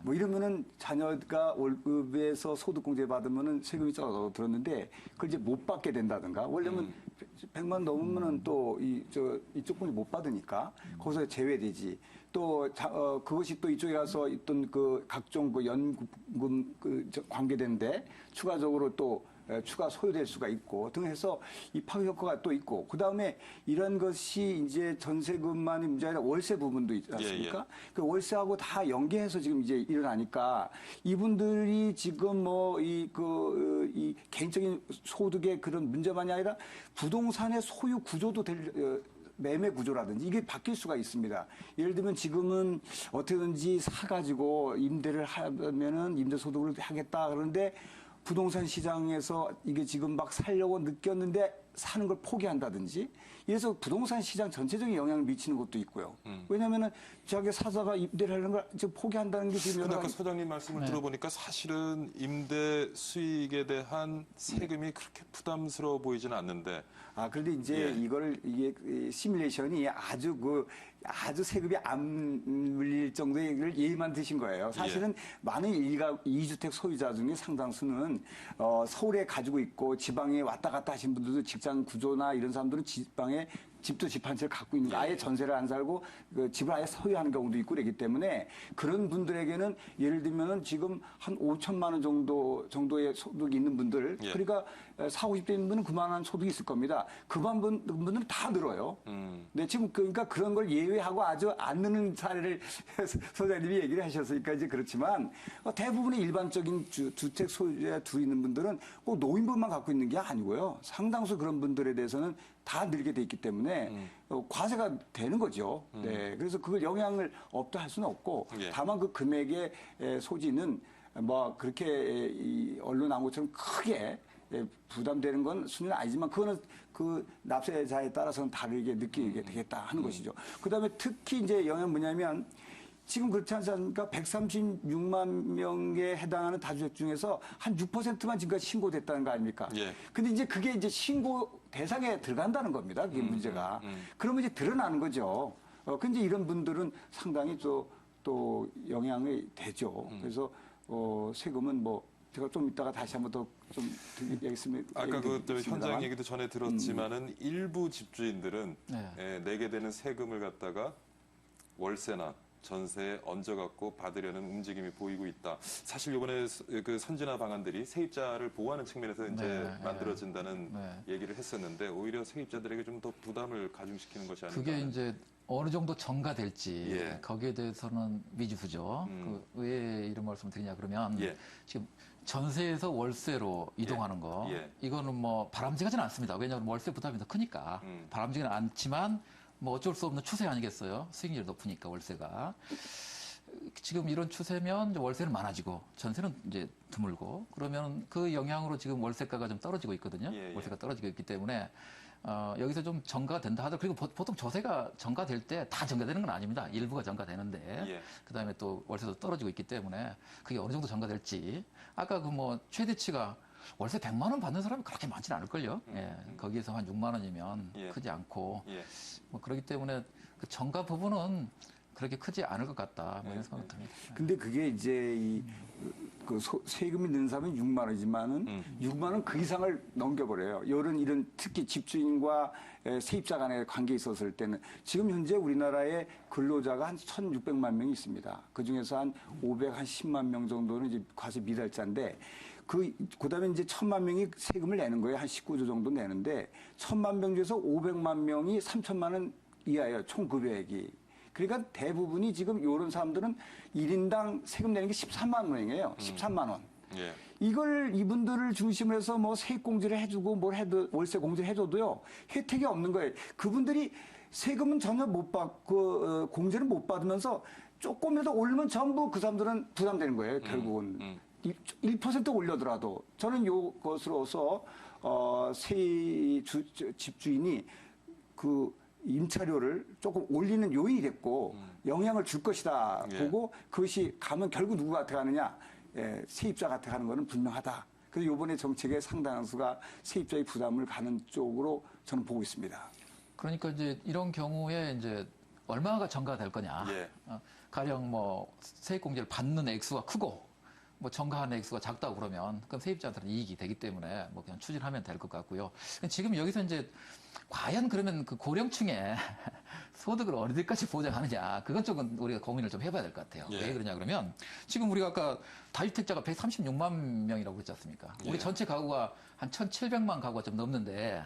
뭐 이러면은 자녀가 월급에서 소득 공제 받으면은 세금이 들었는데 그걸 이제 못 받게 된다든가 원래는 100만 넘으면은 또 이쪽 분이 못 받으니까 거기서 제외되지. 또 그것이 또 이쪽에 가서 있던 그 각종 그 연금 관계되는데 추가적으로 또 추가 소요될 수가 있고 등 해서 이 파급 효과가 또 있고 그다음에 이런 것이 이제 전세금만이 문제가 아니라 월세 부분도 있지 않습니까? 그 월세하고 다 연계해서 지금 이제 일어나니까 이분들이 지금 이 개인적인 소득의 그런 문제만이 아니라 부동산의 소유 구조도 매매 구조라든지 이게 바뀔 수가 있습니다. 예를 들면 지금은 어떻게든지 사가지고 임대를 하면은 임대 소득을 하겠다 그러는데 부동산 시장에서 이게 지금 막 살려고 느꼈는데 사는 걸 포기한다든지 이래서 부동산 시장 전체적인 영향을 미치는 것도 있고요. 왜냐하면은 자기 사자가 임대를 하는 걸 지금 포기한다는 게 지금 아까 소장님 말씀을 들어보니까 사실은 임대 수익에 대한 세금이 그렇게 부담스러워 보이지는 않는데. 그런데 이제 이게 시뮬레이션이 아주 세금이 안 물릴 정도의 예의만 드신 거예요. 사실은 많은 2주택 소유자 중에 상당수는 서울에 가지고 있고 지방에 왔다 갔다 하신 분들도 직장 구조나 이런 사람들은 지방에 집도 집 한 채를 갖고 있는 거 아예 전세를 안 살고 그 집을 아예 소유하는 경우도 있고 그러기 때문에 그런 분들에게는 예를 들면은 지금 한 5천만 원 정도의 소득이 있는 분들 그러니까 40, 50대 있는 분은 그만한 소득이 있을 겁니다. 그분들은 다 늘어요. 네, 지금 그러니까 그런 걸 예외하고 아주 안 느는 사례를 소장님이 얘기를 하셨으니까 이제 그렇지만 대부분의 일반적인 주택 소유자 둘 있는 분들은 꼭 노인분만 갖고 있는 게 아니고요. 상당수 그런 분들에 대해서는 다 늘게 돼 있기 때문에 과세가 되는 거죠. 네, 그래서 그걸 영향을 없다 할 수는 없고 다만 그 금액의 소지는 그렇게 이 언론 나온 것처럼 크게 부담되는 건 수는 아니지만 그거는 그 납세자에 따라서는 다르게 느끼게 되겠다 하는 것이죠. 그다음에 특히 이제 영향은 뭐냐면 지금 그렇지 않습니까? 136만 명에 해당하는 다주택 중에서 한 6%만 지금까지 신고됐다는 거 아닙니까? 예. 근데 이제 그게 이제 신고 대상에 들어간다는 겁니다. 그게 문제가. 그러면 이제 드러나는 거죠. 근데 이런 분들은 상당히 또 영향이 되죠. 그래서 세금은 뭐 제가 좀 이따가 다시 한번 더 좀 드리겠습니다. 아까 그 현장 얘기도 전에 들었지만은 일부 집주인들은 내게 되는 세금을 갖다가 월세나 전세에 얹어갖고 받으려는 움직임이 보이고 있다. 사실 이번에 그 선진화 방안들이 세입자를 보호하는 측면에서 이제 만들어진다는 얘기를 했었는데 오히려 세입자들에게 좀 더 부담을 가중시키는 것이 아닌가. 그게 이제 어느 정도 전가될지 거기에 대해서는 미지수죠. 왜 이런 말씀을 드리냐 그러면 지금 전세에서 월세로 이동하는 거 이거는 뭐 바람직하지는 않습니다. 왜냐하면 월세 부담이 더 크니까 바람직은 않지만 뭐 어쩔 수 없는 추세 아니겠어요? 수익률이 높으니까 월세가. 지금 이런 추세면 이제 월세는 많아지고 전세는 이제 드물고 그러면 그 영향으로 지금 월세가가 좀 떨어지고 있거든요. 월세가 떨어지고 있기 때문에 여기서 좀 전가가 된다 하더라도 그리고 보통 저세가 전가될 때 다 전가되는 건 아닙니다. 일부가 전가되는데 그다음에 또 월세도 떨어지고 있기 때문에 그게 어느 정도 전가될지 아까 그 뭐 최대치가 월세 100만 원 받는 사람이 그렇게 많지는 않을걸요. 거기에서 한 6만 원이면 크지 않고 뭐 그렇기 때문에 그 전가 부분은 그렇게 크지 않을 것 같다. 뭐 이런 생각이 듭니다. 근데 그게 이제 세금이 는 사람은 6만 원이지만은 6만 원 그 이상을 넘겨버려요. 이런 특히 집주인과 세입자 간의 관계에 있었을 때는 지금 현재 우리나라에 근로자가 한 1,600만 명이 있습니다. 그 중에서 한 510만 명 정도는 이제 과세 미달자인데 그다음에 이제 1,000만 명이 세금을 내는 거예요. 한 19조 정도 내는데 1,000만 명 중에서 500만 명이 3천만 원 이하예요. 총 급여액이. 그러니까 대부분이 지금 이런 사람들은 1인당 세금 내는 게 13만 원이에요. 13만 원. 이분들을 중심으로 해서 뭐 세입 공제를 해주고 뭘 해도 월세 공제를 해줘도요. 혜택이 없는 거예요. 그분들이 세금은 전혀 못 받고 공제를 못 받으면서 조금이라도 오르면 전부 그 사람들은 부담되는 거예요. 결국은. 1% 올려더라도 저는 요것으로서 집주인이 그 임차료를 조금 올리는 요인이 됐고 영향을 줄 것이다 보고 그것이 가면 결국 누구한테 가느냐 세입자한테 가는 거는 분명하다. 그래서 이번에 정책의 상당수가 세입자의 부담을 가는 쪽으로 저는 보고 있습니다. 그러니까 이제 이런 경우에 이제 얼마가 전가될 거냐. 가령 뭐 세액공제를 받는 액수가 크고 뭐 전가하는 액수가 작다고 그러면 그럼 세입자한테는 이익이 되기 때문에 뭐 그냥 추진하면 될 것 같고요. 지금 여기서 이제 과연 그러면 그 고령층의 소득을 어디까지 보장하느냐 그건 조금 우리가 고민을 좀 해봐야 될 것 같아요. 왜 그러냐 그러면 지금 우리가 아까 다주택자가 136만 명이라고 그랬지 않습니까? 우리 전체 가구가 한 1,700만 가구가 좀 넘는데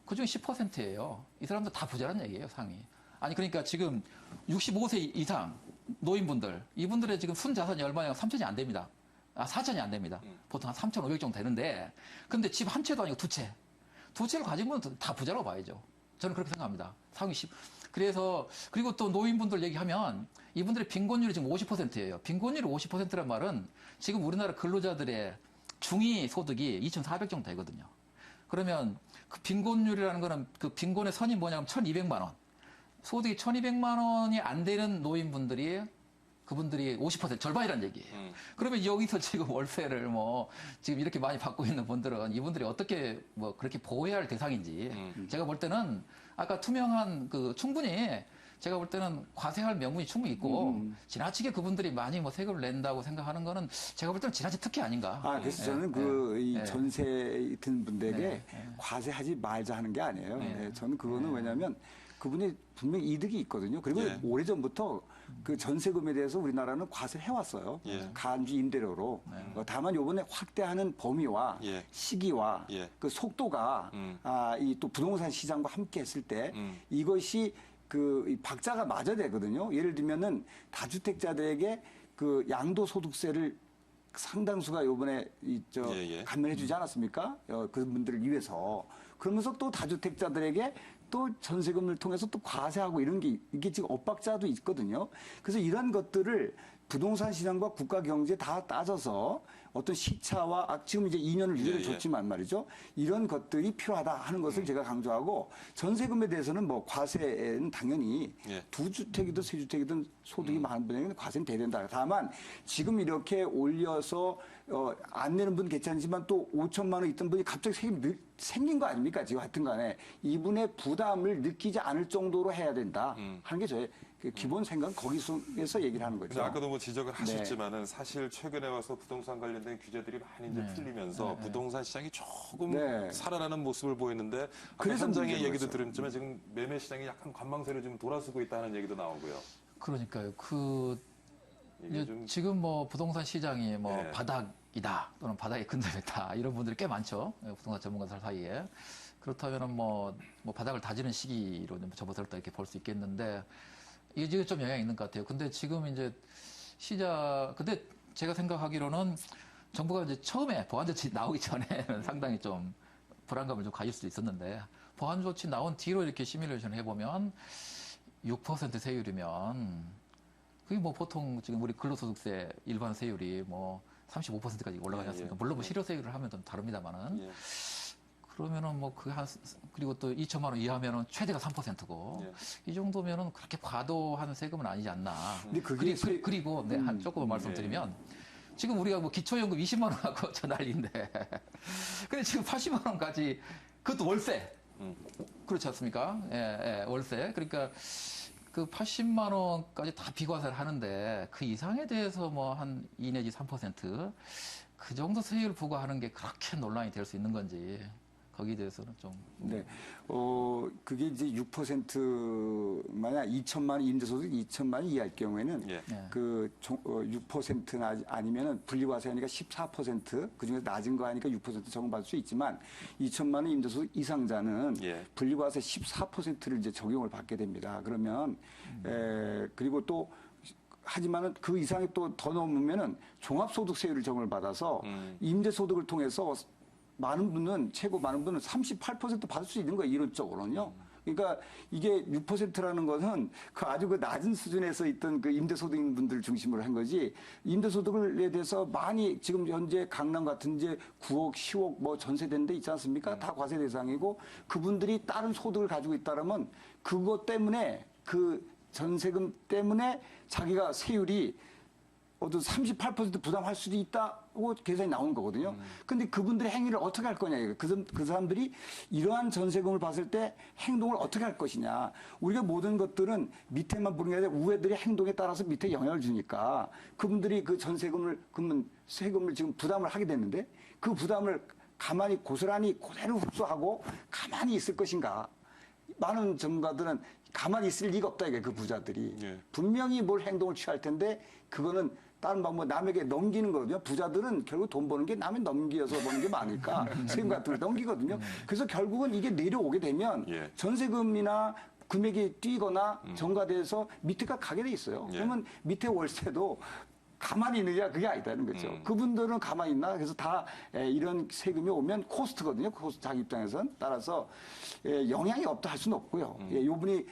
그중에 10%예요. 이 사람들 다 부자란 얘기예요, 상위. 아니 그러니까 지금 65세 이상 노인분들 이분들의 지금 순자산이 얼마냐 3천이 안 됩니다. 4천이 안 됩니다. 보통 한 3,500 정도 되는데 근데 집 한 채도 아니고 두 채를 가진 분은 다 부자라고 봐야죠. 저는 그렇게 생각합니다. 상위 10. 그래서 그리고 또 노인분들 얘기하면 이분들의 빈곤율이 지금 50%예요. 빈곤율이 50%란 말은 지금 우리나라 근로자들의 중위 소득이 2,400 정도 되거든요. 그러면 그 빈곤율이라는 거는 그 빈곤의 선이 뭐냐면 1,200만 원. 소득이 1,200만 원이 안 되는 노인분들이 그분들이 50% 절반이란 얘기예요. 그러면 여기서 지금 월세를 뭐 지금 이렇게 많이 받고 있는 분들은 이분들이 어떻게 뭐 그렇게 보호해야 할 대상인지 제가 볼 때는 아까 투명한 그 충분히 제가 볼 때는 과세할 명분이 충분히 있고 지나치게 그분들이 많이 뭐 세금을 낸다고 생각하는 거는 제가 볼 때는 지나치 특혜 아닌가. 그래서 저는 이 전세 든 분들에게 과세하지 말자 하는 게 아니에요. 저는 그거는 왜냐하면 그분이 분명히 이득이 있거든요. 그리고 오래전부터 그 전세금에 대해서 우리나라는 과세를 해왔어요. 간주 임대료로. 다만 이번에 확대하는 범위와 시기와 그 속도가 이 또 부동산 시장과 함께 했을 때 이것이 이 박자가 맞아야 되거든요. 예를 들면은 다주택자들에게 그 양도소득세를 상당수가 이번에 감면해주지 않았습니까? 그런 분들을 위해서. 그러면서 또 다주택자들에게 또 전세금을 통해서 또 과세하고 이런 게 이게 지금 엇박자도 있거든요. 그래서 이런 것들을 부동산 시장과 국가 경제 다 따져서 어떤 시차와 지금 이제 2년을 유예를 줬지만 말이죠. 이런 것들이 필요하다 하는 것을 제가 강조하고 전세금에 대해서는 뭐 과세는 당연히 두 주택이든 세 주택이든 소득이 많은 분에게는 과세는 돼야 된다. 다만 지금 이렇게 올려서 안 내는 분 괜찮지만 또 5천만 원 있던 분이 갑자기 세금이 생긴 거 아닙니까? 지금 하여튼 간에 이분의 부담을 느끼지 않을 정도로 해야 된다 하는 게 저의 기본 생각은 거기서 얘기를 하는 거죠. 아까도 뭐 지적을 하셨지만은 사실 최근에 와서 부동산 관련된 규제들이 많이 이제 풀리면서 부동산 시장이 조금 살아나는 모습을 보이는데 그래서 현장의 얘기도 들었지만 지금 매매 시장이 약간 관망세로 지금 돌아서고 있다는 얘기도 나오고요. 그러니까요. 지금 뭐 부동산 시장이 뭐 바닥이다 또는 바닥에 근접했다 이런 분들이 꽤 많죠. 부동산 전문가들 사이에. 그렇다면은 뭐 바닥을 다지는 시기로 접어들었다 이렇게 볼 수 있겠는데 이게 지금 좀 영향이 있는 것 같아요. 근데 지금 이제 근데 제가 생각하기로는 정부가 이제 처음에 보완 조치 나오기 전에는 상당히 좀 불안감을 좀 가질 수도 있었는데 보완 조치 나온 뒤로 이렇게 시뮬레이션 해보면 6% 세율이면 그게 뭐 보통 지금 우리 근로소득세 일반 세율이 뭐 35%까지 올라가지 않습니까? 물론 뭐 실효세율을 하면 좀 다릅니다만은. 그러면은 뭐 그리고 또 2천만 원 이하면은 최대가 3%고 이 정도면은 그렇게 과도한 세금은 아니지 않나. 근데 그리고 조금만 말씀드리면 지금 우리가 뭐 기초연금 20만 원 하고 저 난리인데 근데 지금 80만 원까지 그것도 월세. 그렇지 않습니까? 월세. 그러니까 그 80만 원까지 다 비과세를 하는데 그 이상에 대해서 뭐 한 2 내지 3% 그 정도 세율 부과하는 게 그렇게 논란이 될 수 있는 건지 거기에 대해서는 좀. 네. 그게 이제 6% 만약 2천만 원 임대소득 2천만 원 이하일 경우에는 그 6%나 아니면은 분리과세하니까 14% 그중에서 낮은 거 하니까 6% 적용받을 수 있지만 2천만 원 임대소득 이상자는 분리과세 14%를 이제 적용을 받게 됩니다. 그러면 그리고 또 하지만은 그 이상이 또 더 넘으면은 종합소득세율을 적용을 받아서 임대소득을 통해서 최고 많은 분은 38% 받을 수 있는 거예요, 이론적으로는요. 그러니까 이게 6%라는 것은 아주 그 낮은 수준에서 있던 그 임대소득인 분들 중심으로 한 거지, 임대소득에 대해서 많이 지금 현재 강남 같은 이제 9억, 10억 뭐 전세된 데 있지 않습니까? 다 과세 대상이고 그분들이 다른 소득을 가지고 있다라면 그것 때문에 그 전세금 때문에 자기가 세율이 38% 부담할 수도 있다고 계산이 나오는 거거든요. 근데 그분들의 행위를 어떻게 할 거냐. 그 사람들이 이러한 전세금을 봤을 때 행동을 어떻게 할 것이냐. 우리가 모든 것들은 밑에만 보는 게 아니라 위에들의 행동에 따라서 밑에 영향을 주니까 그분들이 그 전세금을, 그러면 세금을 지금 부담을 하게 됐는데 그 부담을 가만히 고스란히 그대로 흡수하고 가만히 있을 것인가. 많은 전문가들은 가만히 있을 리가 없다, 이게 그 부자들이. 분명히 뭘 행동을 취할 텐데 그거는 다른 방법 남에게 넘기는 거거든요. 부자들은 결국 돈 버는 게 남에 넘겨서 버는 게 많으니까 세금 같은 걸 넘기거든요. 그래서 결국은 이게 내려오게 되면 전세금이나 금액이 뛰거나 전가돼서 밑에가 가게 돼 있어요. 그러면 밑에 월세도 가만히 있느냐, 그게 아니다는 거죠. 그분들은 가만히 있나? 그래서 다 이런 세금이 오면 코스트거든요. 코스트 자기 입장에서는. 따라서 영향이 없다 할 수는 없고요. 요분이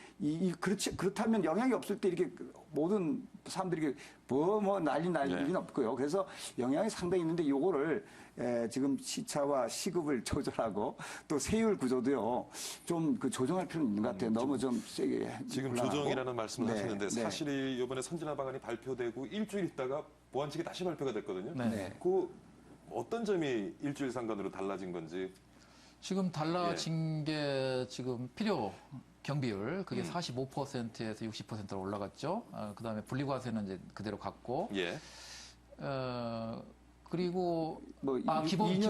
그렇다면 영향이 없을 때 이렇게 모든 사람들이 뭐 난리는 없고요. 그래서 영향이 상당히 있는데 요거를 지금 시차와 시급을 조절하고 또 세율 구조도요. 좀 그 조정할 필요는 있는 것 같아요. 너무 좀 세게. 지금 불안하고. 조정이라는 말씀을 하셨는데 사실 이번에 선진화 방안이 발표되고 일주일 있다가 보완책이 다시 발표가 됐거든요. 그 어떤 점이 일주일 상관으로 달라진 건지. 지금 달라진 게 지금 필요 경비율 그게 45%에서 60%로 올라갔죠. 그다음에 분리과세는 이제 그대로 갔고. 그리고 기본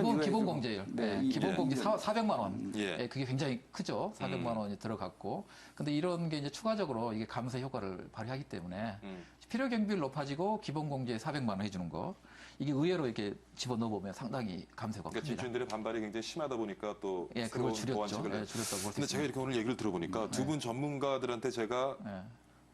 공제율, 기본 공제 400만 원, 그게 굉장히 크죠. 400만 원이 들어갔고, 근데 이런 게 이제 추가적으로 이게 감세 효과를 발휘하기 때문에 필요 경비율 높아지고 기본 공제 400만 원 해주는 거, 이게 의외로 이렇게 집어넣어 보면 상당히 감세가 큽니다. 집주인들의 반발이 굉장히 심하다 보니까 또 그걸 새로운 보완책을. 줄였다고 볼 수 근데 제가 이렇게 오늘 얘기를 들어보니까 두 분 전문가들한테 제가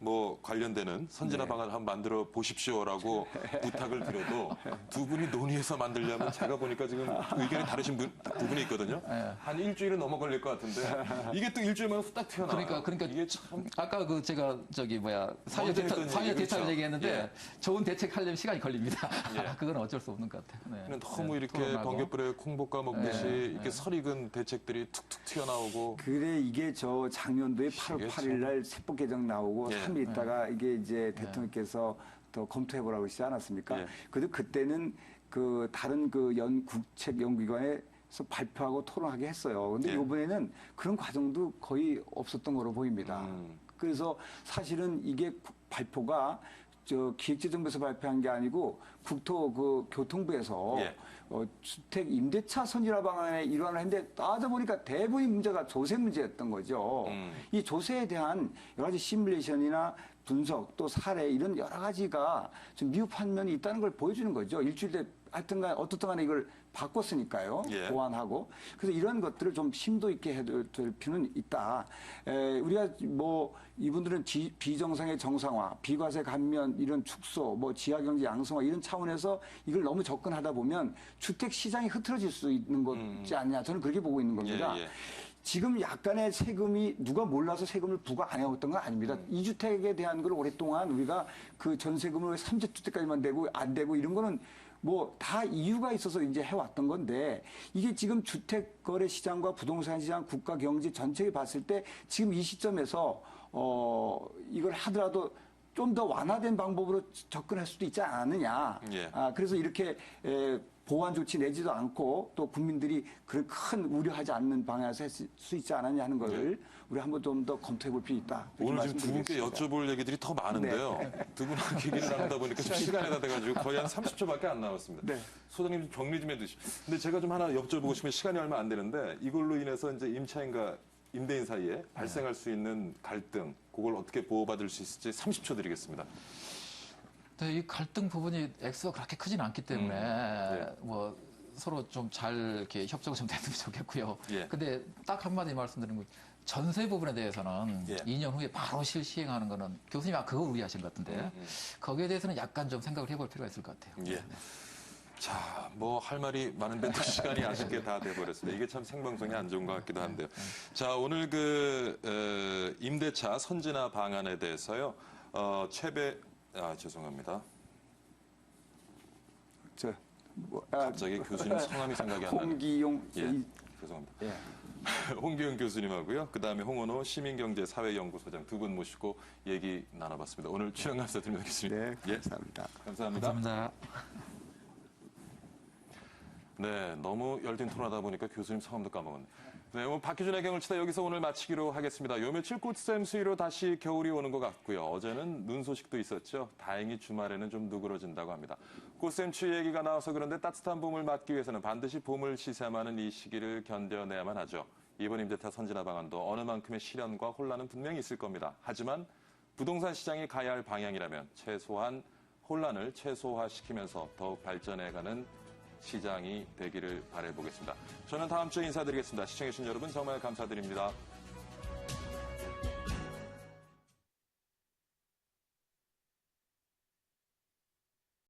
뭐 관련되는 선진화 방안을 한번 만들어 보십시오라고 부탁을 드려도 두 분이 논의해서 만들려면 제가 보니까 지금 의견이 다르신 부분이 있거든요. 한 일주일은 넘어 걸릴 것 같은데 이게 또 일주일 만에 후딱 튀어나와요. 그러니까 이게 참 아까 그 제가 사회 대책을 그렇죠. 얘기했는데 좋은 대책하려면 시간이 걸립니다. 그건 어쩔 수 없는 것 같아요. 네. 너무 이렇게 번개불에 콩볶아 먹듯이 이렇게 설익은 대책들이 툭툭 튀어나오고. 그래 이게 저 작년도에 8월 8일 날 세법 개정 나오고 3일 있다가 이게 이제 대통령께서 더 검토해보라고 하시지 않았습니까? 그래도 그때는 그 다른 그 국책 연구기관에서 발표하고 토론하게 했어요. 근데 이번에는 그런 과정도 거의 없었던 거로 보입니다. 그래서 사실은 이게 발표가 저 기획재정부에서 발표한 게 아니고 교통부에서 주택 임대차 선진화 방안의 일환을 했는데 따져보니까 대부분의 문제가 조세 문제였던 거죠. 이 조세에 대한 여러 가지 시뮬레이션이나 분석 또 사례 이런 여러 가지가 좀 미흡한 면이 있다는 걸 보여주는 거죠. 일주일 때 하여튼간 어떻든 간에 이걸 바꿨으니까요. 보완하고. 그래서 이런 것들을 좀 심도 있게 해둘 필요는 있다. 우리가 뭐 이분들은 비정상의 정상화, 비과세 감면 이런 축소, 뭐 지하경제 양성화 이런 차원에서 이걸 너무 접근하다 보면 주택 시장이 흐트러질 수 있는 거지 않냐. 저는 그렇게 보고 있는 겁니다. 지금 약간의 세금이 누가 몰라서 세금을 부과 안 해왔던 건 아닙니다. 이주택에 대한 걸 오랫동안 우리가 그 전세금을 3주택까지만 되고 안 되고 이런 거는 뭐 다 이유가 있어서 이제 해왔던 건데 이게 지금 주택 거래 시장과 부동산 시장, 국가 경제 전체를 봤을 때 지금 이 시점에서 이걸 하더라도 좀 더 완화된 방법으로 접근할 수도 있지 않느냐. 그래서 이렇게 보완 조치 내지도 않고 또 국민들이 그런 큰 우려하지 않는 방향에서 했을 수 있지 않았냐 하는 것을 우리 한번 좀 더 검토해 볼 필요 있다. 오늘 지금 두 분께 여쭤볼 얘기들이 더 많은데요. 두 분하고 얘기를 나누다 보니까 좀 시간이 다 돼가지고 거의 한 30초밖에 안 남았습니다. 소장님 좀 정리 좀 해주시죠. 근데 제가 좀 하나 여쭤보고 싶으면 시간이 얼마 안 되는데 이걸로 인해서 이제 임차인과 임대인 사이에 발생할 수 있는 갈등, 그걸 어떻게 보호받을 수 있을지 30초 드리겠습니다. 네, 이 갈등 부분이 액수가 그렇게 크진 않기 때문에 뭐 서로 좀 잘 이렇게 협조가 좀 됐으면 좋겠고요. 근데 딱 한마디 말씀드리는 건 전세 부분에 대해서는 2년 후에 바로 실시행하는 거는 교수님 그거 우려하신 것 같은데 거기에 대해서는 약간 좀 생각을 해볼 필요가 있을 것 같아요. 자, 뭐 할 말이 많은데 또 시간이 아쉽게 다 돼버렸습니다. 이게 참 생방송이 안 좋은 것 같기도 한데요. 자, 오늘 그 임대차 선진화 방안에 대해서요. 죄송합니다. 갑자기 교수님 성함이 생각이 안 나네요. 홍기용. 죄송합니다. 홍기용 교수님하고요. 그다음에 홍원호 시민경제사회연구소장 두 분 모시고 얘기 나눠봤습니다. 오늘 출연 감사드립니다, 교수님. 네, 감사합니다. 감사합니다. 감사합니다. 네, 너무 열띤 토론하다 보니까 교수님 성함도 까먹었네. 네, 오늘 박희준의 경을 치다 여기서 오늘 마치기로 하겠습니다. 요 며칠 꽃샘 수위로 다시 겨울이 오는 것 같고요. 어제는 눈 소식도 있었죠. 다행히 주말에는 좀 누그러진다고 합니다. 꽃샘 추위 얘기가 나와서 그런데 따뜻한 봄을 맞기 위해서는 반드시 봄을 시샘하는 이 시기를 견뎌내야만 하죠. 이번 임대차 선진화 방안도 어느 만큼의 시련과 혼란은 분명히 있을 겁니다. 하지만 부동산 시장이 가야 할 방향이라면 최소한 혼란을 최소화시키면서 더욱 발전해가는 시장이 되기를 바라보겠습니다. 저는 다음 주에 인사드리겠습니다. 시청해주신 여러분 정말 감사드립니다.